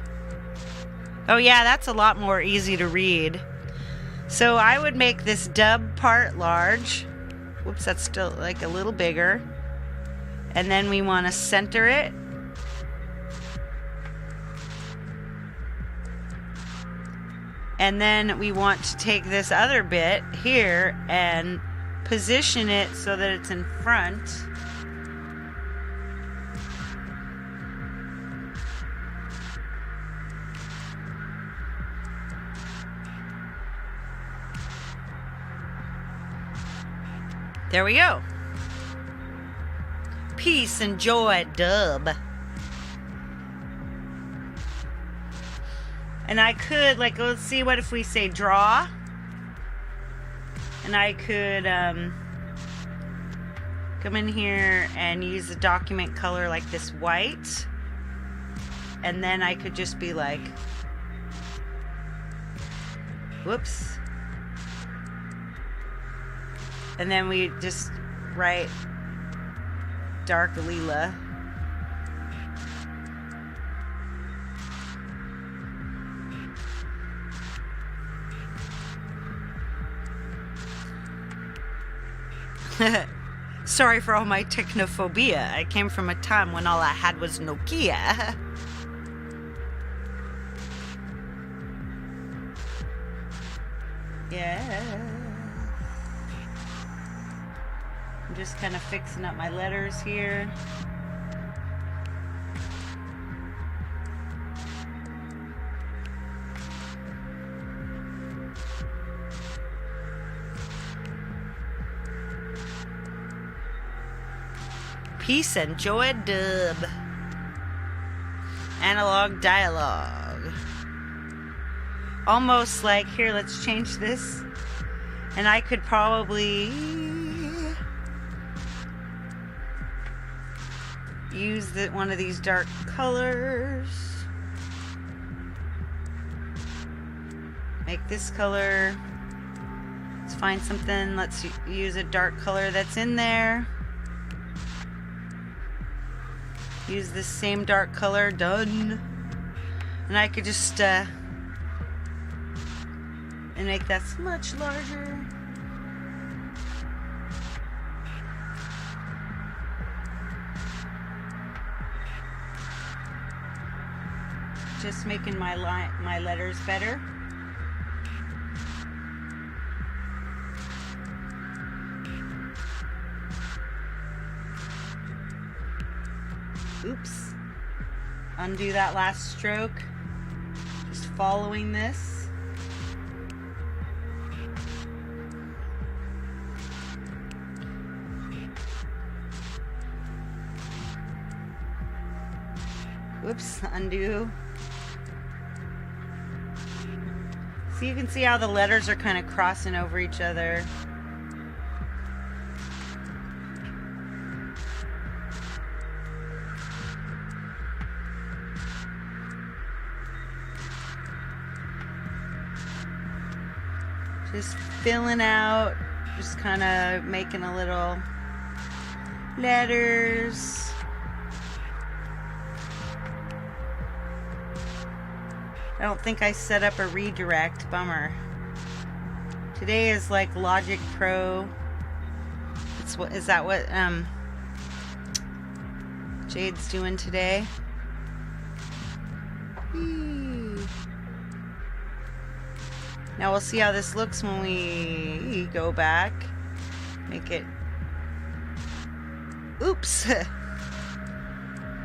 Oh yeah, that's a lot more easy to read. So I would make this dub part large. Whoops, that's still like a little bigger. And then we want to center it. And then we want to take this other bit here and position it so that it's in front. There we go. Peace and joy, dub. And I could, like, let's see, what if we say draw? And I could come in here and use the document color like this white. And then I could just be like, whoops. And then we just write dark lila. Sorry for all my technophobia. I came from a time when all I had was Nokia. Yeah. I'm just kind of fixing up my letters here. Peace and joy, dub. Analog dialogue. Almost like, here, let's change this. And I could probably use one of these dark colors. Make this color. Let's find something. Let's use a dark color that's in there. Use this same dark color. Done. And I could just and make that much larger. Just making my letters better. Oops. Undo that last stroke. Just following this. Whoops, undo. So you can see how the letters are kind of crossing over each other. Just filling out, just kind of making a little letters. I don't think I set up a redirect. Bummer. Today is like Logic Pro. Is that what Jade's doing today? Whee. Now we'll see how this looks when we go back. Make it. Oops.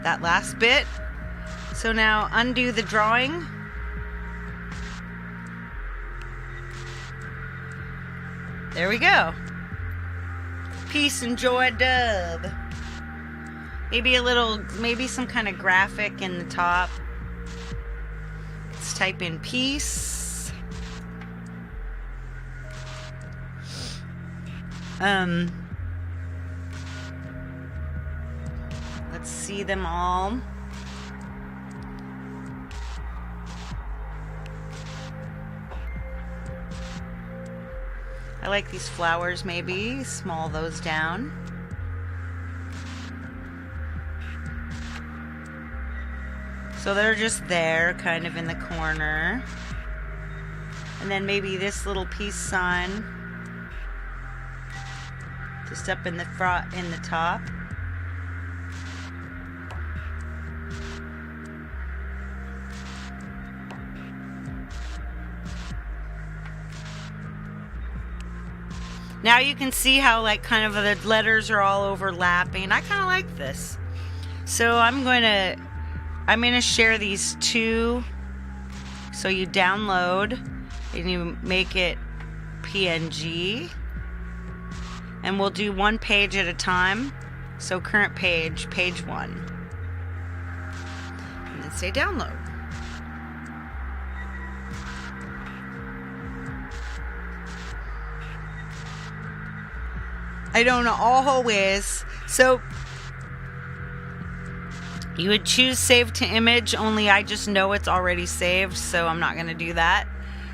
That last bit. So now undo the drawing. There we go. Peace and joy, dub. Maybe some kind of graphic in the top. Let's type in peace. Let's see them all. I like these flowers maybe. Small those down. So they're just there, kind of in the corner. And then maybe this little peace sign just up in the front, in the top. Now you can see how like kind of the letters are all overlapping. I kind of like this. So I'm going to share these two. So you download and you make it PNG. And we'll do one page at a time. So current page, page 1. And then say download. I don't always. So you would choose save to image, only I just know it's already saved, so I'm not going to do that.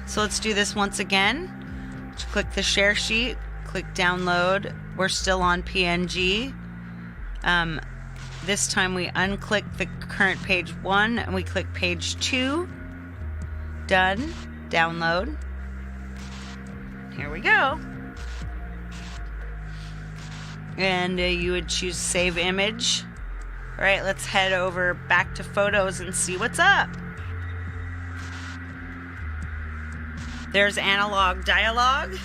So let's do this once again. Just click the share sheet, click download. We're still on PNG. This time we unclick the current page 1 and we click page 2. Done. Download. Here we go. And you would choose save image. All right, let's head over back to photos and see what's up. There's analog dialogue.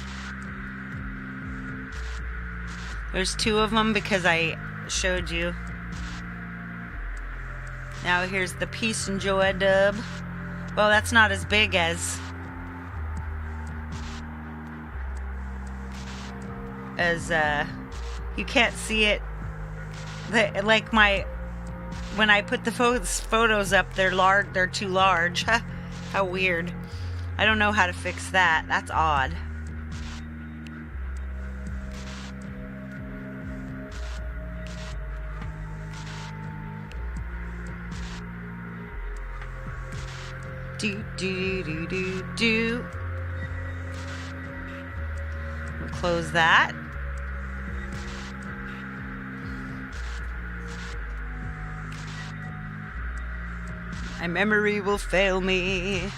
There's 2 of them because I showed you. Now here's the peace and joy dub. Well, that's not as big as you can't see it. Like when I put the photos up, they're large. They're too large. How weird. I don't know how to fix that. That's odd. Do. We'll close that. My memory will fail me.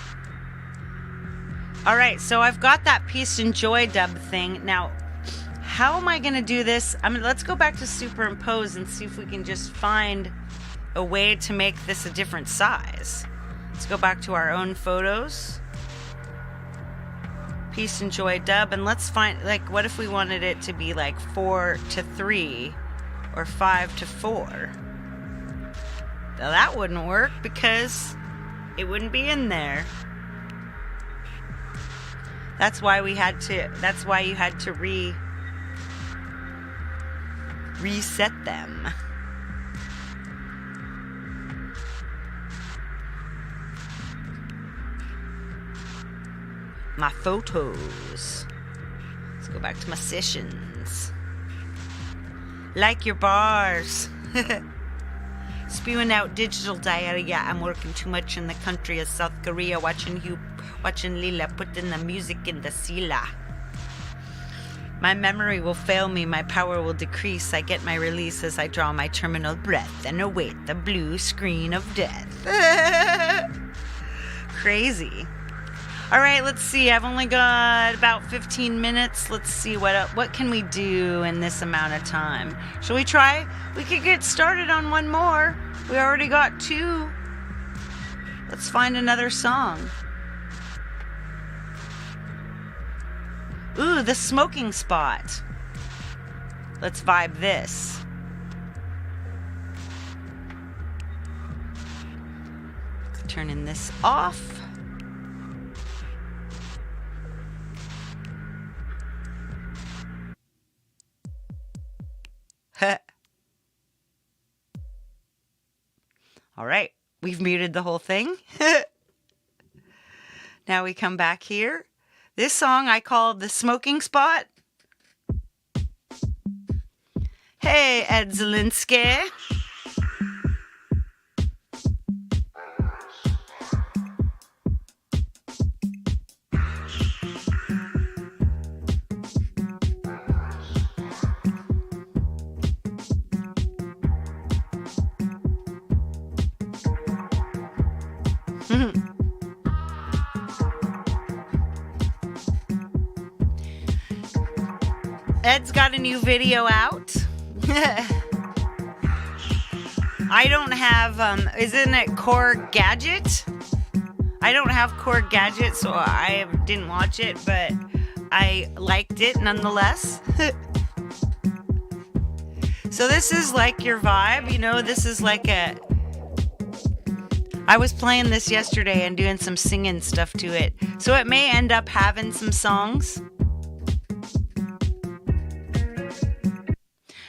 All right, so I've got that peace and joy dub thing. Now, how am I going to do this? Let's go back to superimpose and see if we can just find a way to make this a different size. Let's go back to our own photos. Peace and joy dub, and let's find, like, what if we wanted it to be like 4:3 or 5:4? Now that wouldn't work because it wouldn't be in there. That's why you had to reset them. My photos. Let's go back to my sessions. Like your bars. Spewing out digital diarrhea. I'm working too much in the country of South Korea. Watching Lila putting the music in the sila. My memory will fail me. My power will decrease. I get my release as I draw my terminal breath and await the blue screen of death. Crazy. All right, let's see. I've only got about 15 minutes. Let's see what can we do in this amount of time. Shall we try? We could get started on one more. We already got 2. Let's find another song. Ooh, the smoking spot. Let's vibe this. Turning this off. All right, we've muted the whole thing. Now we come back here. This song I call The Smoking Spot. Hey, Ed Zielinski. Ed's got a new video out. I don't have, isn't it Core Gadget? I don't have Core Gadget, so I didn't watch it, but I liked it nonetheless. So this is like your vibe, you know, this is like a... I was playing this yesterday and doing some singing stuff to it, so it may end up having some songs.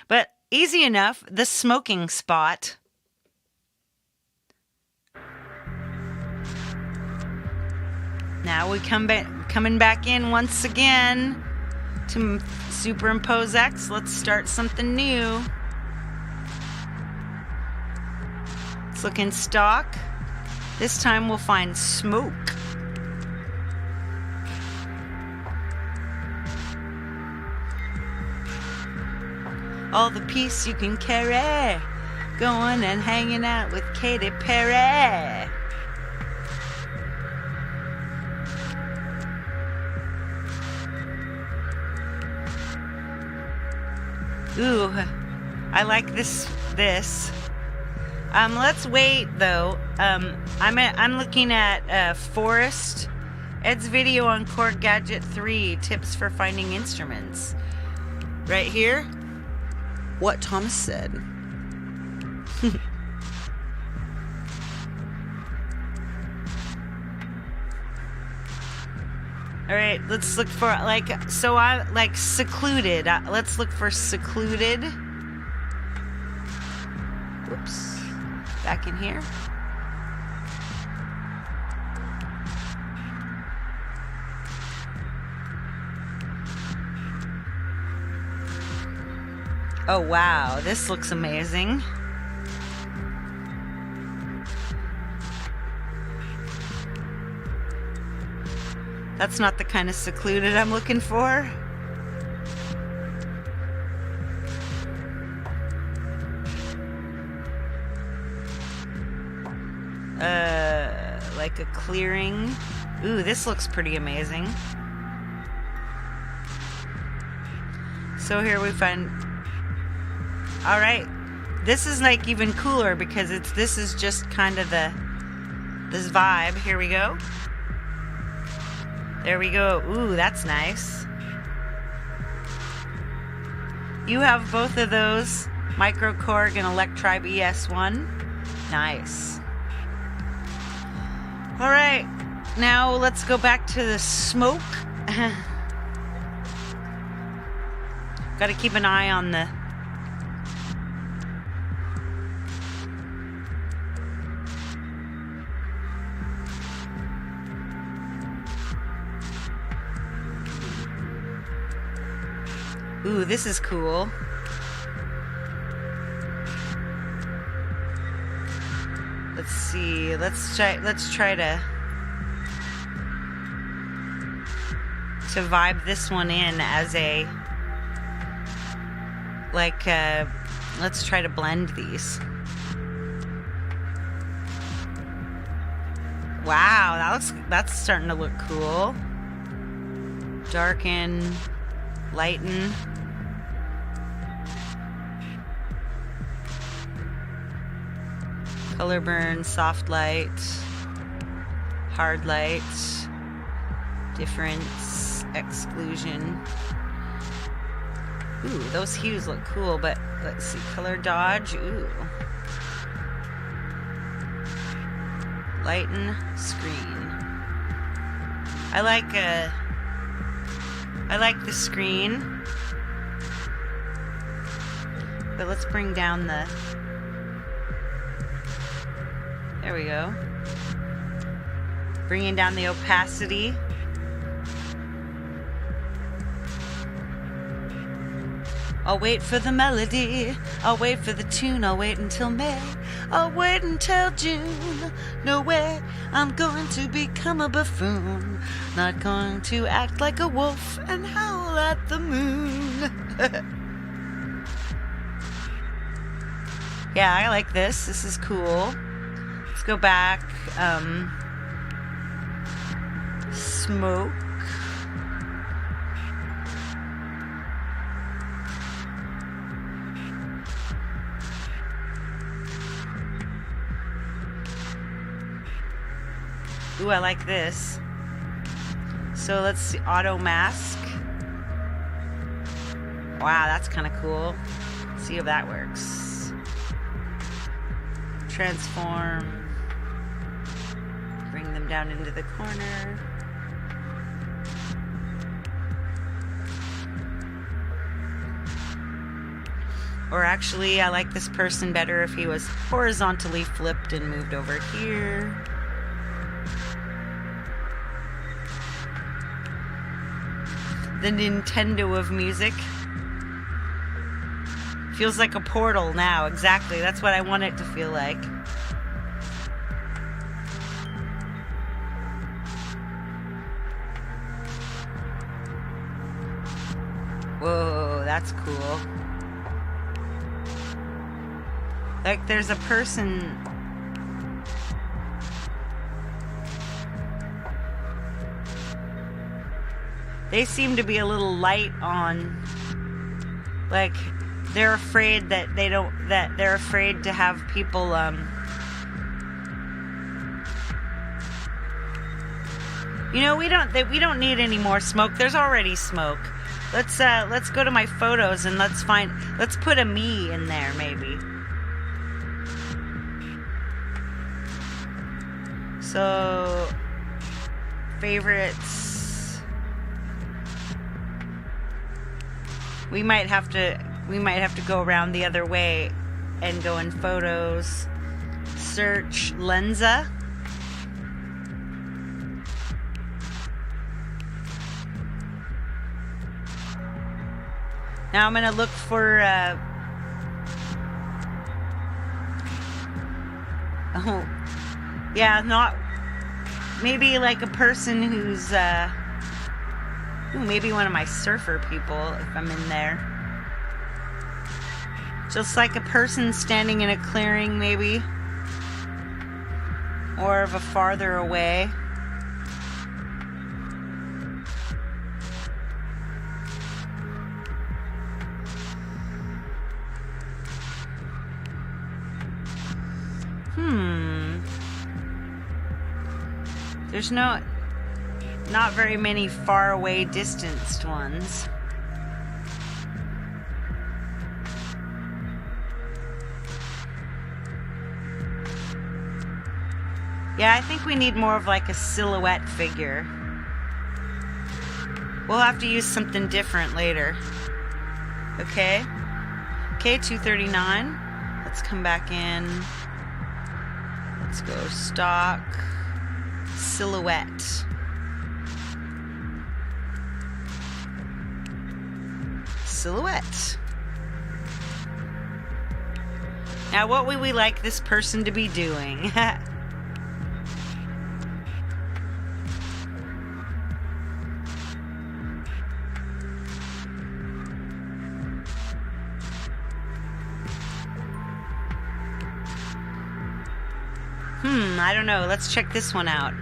But easy enough, the smoking spot. Now we coming back in once again to superimpose X. Let's start something new. Let's look in stock. This time we'll find smoke. All the peace you can carry, going and hanging out with Katy Perry. Ooh, I like this. Let's wait though. I'm looking at Forrest, Ed's video on Core Gadget 3, tips for finding instruments. Right here, what Thomas said. All right, let's look for secluded. Let's look for secluded. Whoops. Back in here. Oh wow, this looks amazing. That's not the kind of secluded I'm looking for. Like a clearing. Ooh, this looks pretty amazing. So here we find... Alright, this is like even cooler because this is just kind of this vibe. Here we go. There we go. Ooh, that's nice. You have both of those, Microkorg and Electribe ES1. Nice. All right, now let's go back to the smoke. Got to keep an eye on the... Ooh, this is cool. Let's see. Let's try to vibe this one in as a let's try to blend these. Wow, that's starting to look cool. Darken, lighten. Color burn, soft light, hard light, difference, exclusion. Ooh, those hues look cool, but let's see, color dodge, ooh. Lighten, screen. I like the screen, but let's bring down the... There we go. Bringing down the opacity. I'll wait for the melody. I'll wait for the tune. I'll wait until May. I'll wait until June. No way, I'm going to become a buffoon. Not going to act like a wolf and howl at the moon. Yeah, I like this. This is cool. Let's go back. Smoke. Ooh, I like this. So let's see, auto mask. Wow, that's kind of cool. Let's see if that works. Transform. Bring them down into the corner. Or actually, I like this person better if he was horizontally flipped and moved over here. The Nintendo of music. Feels like a portal now, exactly. That's what I want it to feel like. Whoa, that's cool. Like there's a person. They seem to be a little light on, like, they're afraid that they're afraid to have people, you know, we don't need any more smoke. There's already smoke. Let's go to my photos and let's put a me in there maybe. So, favorites. We might have to go around the other way and go in photos. Search Lenza. Now I'm gonna look for oh yeah, not maybe like a person who's maybe one of my surfer people, if I'm in there. Just like a person standing in a clearing, maybe. Or of a farther away. There's not very many far away distanced ones. Yeah, I think we need more of like a silhouette figure. We'll have to use something different later. Okay, 239. Let's come back in. Let's go stock. Silhouette. Silhouette. Now, what would we like this person to be doing? I don't know. Let's check this one out.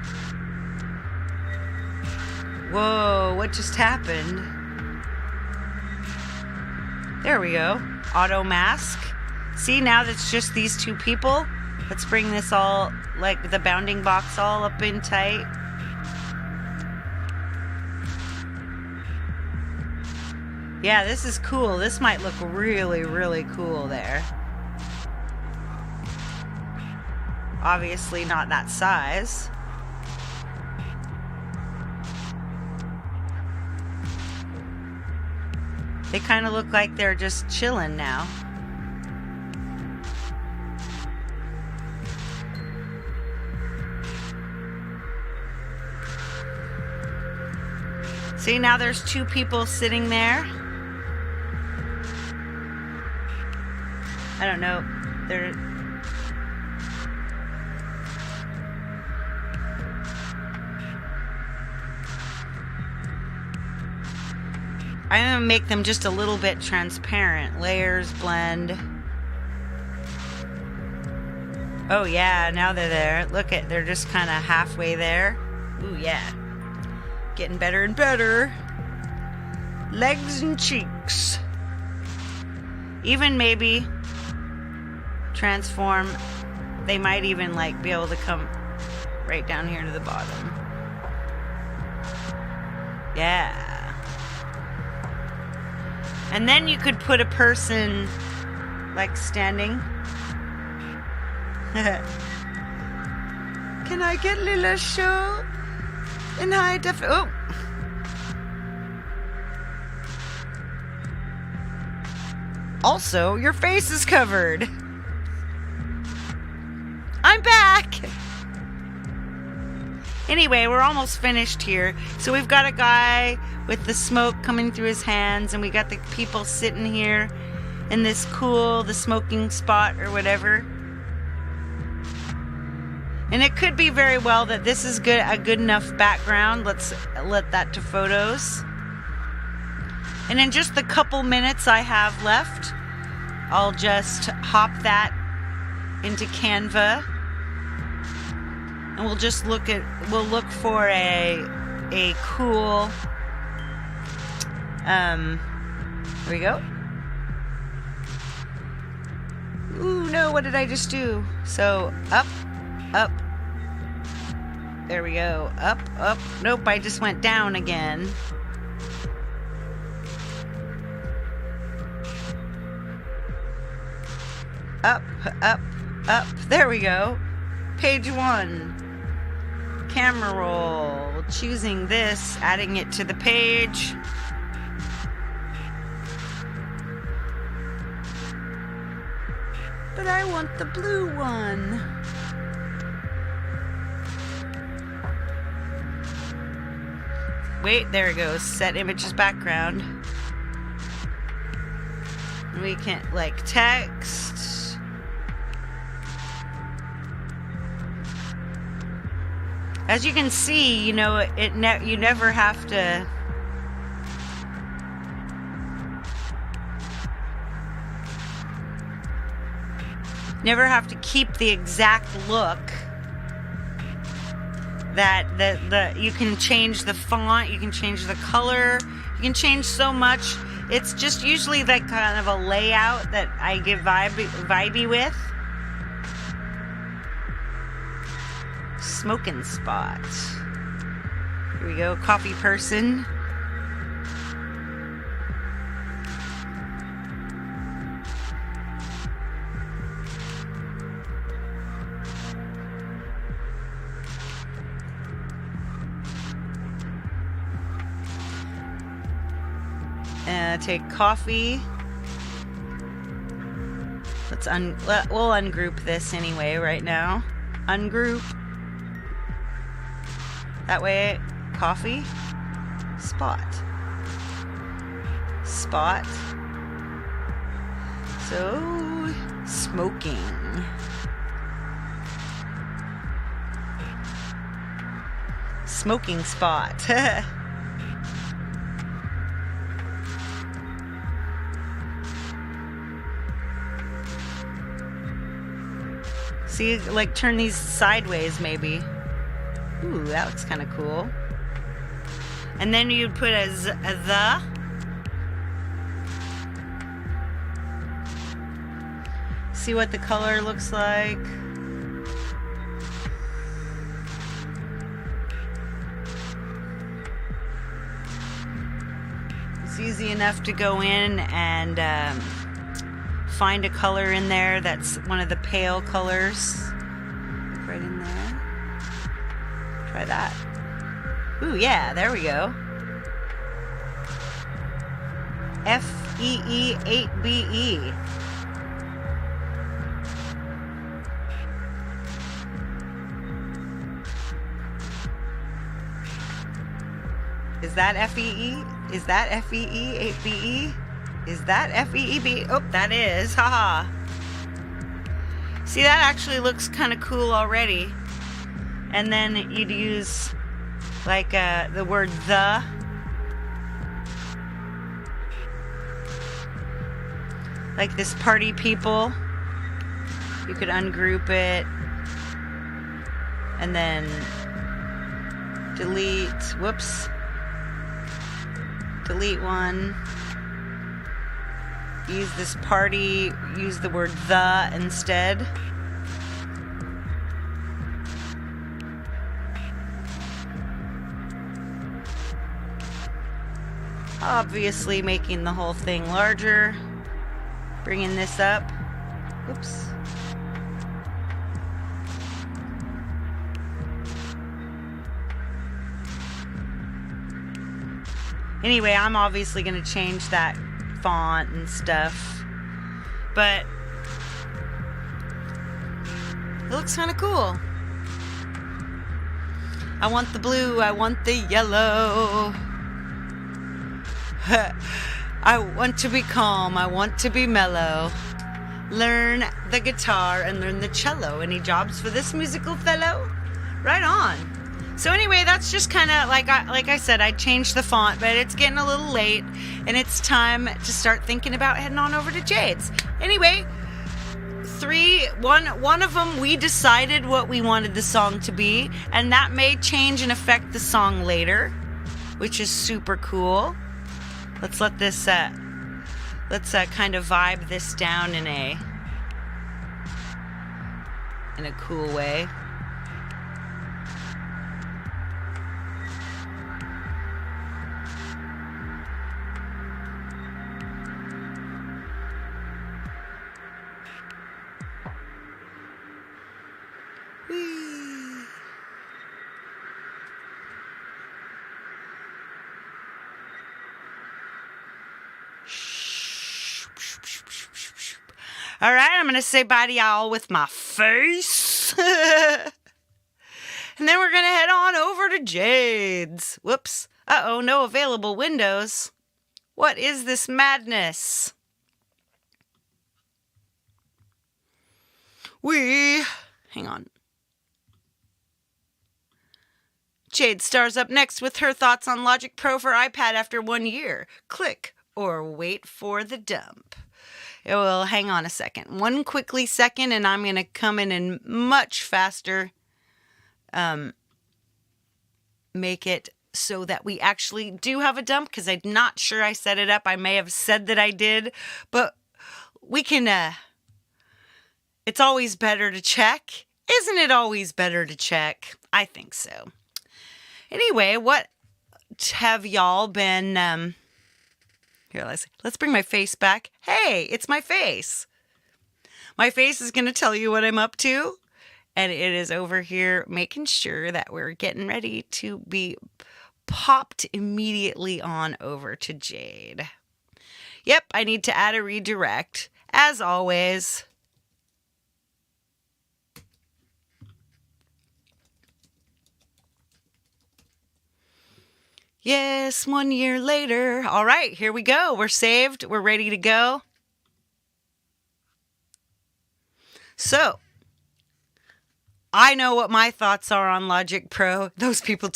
Whoa, what just happened? There we go. Auto mask. See, now that's just these two people. Let's bring this all, like the bounding box all up in tight. Yeah, this is cool. This might look really, really cool there. Obviously not that size. They kind of look like they're just chilling now. See, now there's two people sitting there. I don't know. They're... I'm going to make them just a little bit transparent. Layers, blend. Oh yeah, now they're there. Look at, they're just kind of halfway there. Ooh yeah. Getting better and better. Legs and cheeks. Even maybe transform. They might even like be able to come right down here to the bottom. Yeah. And then you could put a person like standing. Can I get Lila show in high def? Oh. Also, your face is covered. I'm back. Anyway, we're almost finished here. So we've got a guy with the smoke coming through his hands, and we got the people sitting here in this the smoking spot or whatever. And it could be very well that this is a good enough background. Let's let that to photos. And in just the couple minutes I have left, I'll just hop that into Canva. And we'll just look for a cool, here we go. Ooh, no, what did I just do? So, up, there we go, up, nope, I just went down again. Up, there we go. Page 1. Camera roll, choosing this, adding it to the page. But I want the blue one. Wait, there it goes. Set images background. We can like text. As you can see, you know, you never have to keep the exact look. That you can change the font, you can change the color, you can change so much. It's just usually that kind of a layout that I get vibey with. Smoking spot. Here we go, coffee person. Take coffee. We'll ungroup this anyway right now. Ungroup. That way, coffee, spot. So, smoking. Smoking spot. See, like turn these sideways maybe. Ooh, that looks kind of cool. And then you'd put a the. See what the color looks like. It's easy enough to go in and find a color in there that's one of the pale colors. Look right in there. Try that. Ooh, yeah, there we go. FEE8BE. Is that FEE? Is that FEE8BE? Is that FEEB? Oh, that is. Haha. See, that actually looks kind of cool already. And then you'd use like the word the. Like this party people. You could ungroup it. And then delete. Whoops. Delete one. Use this party, use the word the instead. Obviously making the whole thing larger. Bringing this up. Oops. Anyway, I'm obviously going to change that font and stuff. But it looks kind of cool. I want the blue, I want the yellow. I want to be calm, I want to be mellow. Learn the guitar and learn the cello. Any jobs for this musical fellow? Right on. So anyway, that's just kind of like I said, I changed the font, but it's getting a little late, and it's time to start thinking about heading on over to Jade's. Anyway, one of them, we decided what we wanted the song to be, and that may change and affect the song later, which is super cool. Let's let this kind of vibe this down in a cool way. All right, I'm going to say bye to y'all with my face. And then we're going to head on over to Jade's. Whoops. Uh-oh, no available windows. What is this madness? Hang on. Jade stars up next with her thoughts on Logic Pro for iPad after 1 year. Click or wait for the dump. It will hang on a second. One quickly second, and I'm going to come in and much faster make it so that we actually do have a dump, because I'm not sure I set it up. I may have said that I did, but we can, it's always better to check. Isn't it always better to check? I think so. Anyway, what have y'all been, here, let's bring my face back. Hey, it's my face. My face is going to tell you what I'm up to. And it is over here making sure that we're getting ready to be popped immediately on over to Jade. Yep, I need to add a redirect, as always. Yes, 1 year later. All right, here we go. We're saved. We're ready to go. So, I know what my thoughts are on Logic Pro. Those people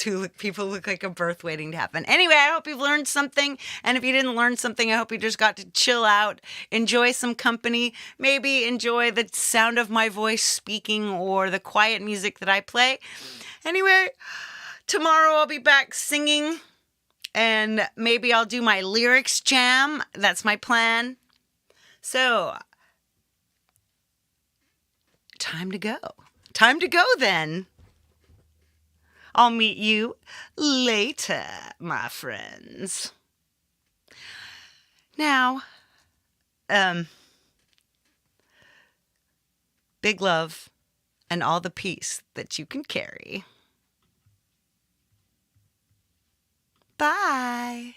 look like a birth waiting to happen. Anyway, I hope you've learned something. And if you didn't learn something, I hope you just got to chill out, enjoy some company, maybe enjoy the sound of my voice speaking or the quiet music that I play. Anyway, tomorrow I'll be back singing. And maybe I'll do my lyrics jam. That's my plan. So, time to go. Time to go then. I'll meet you later, my friends. Now, big love and all the peace that you can carry. Bye.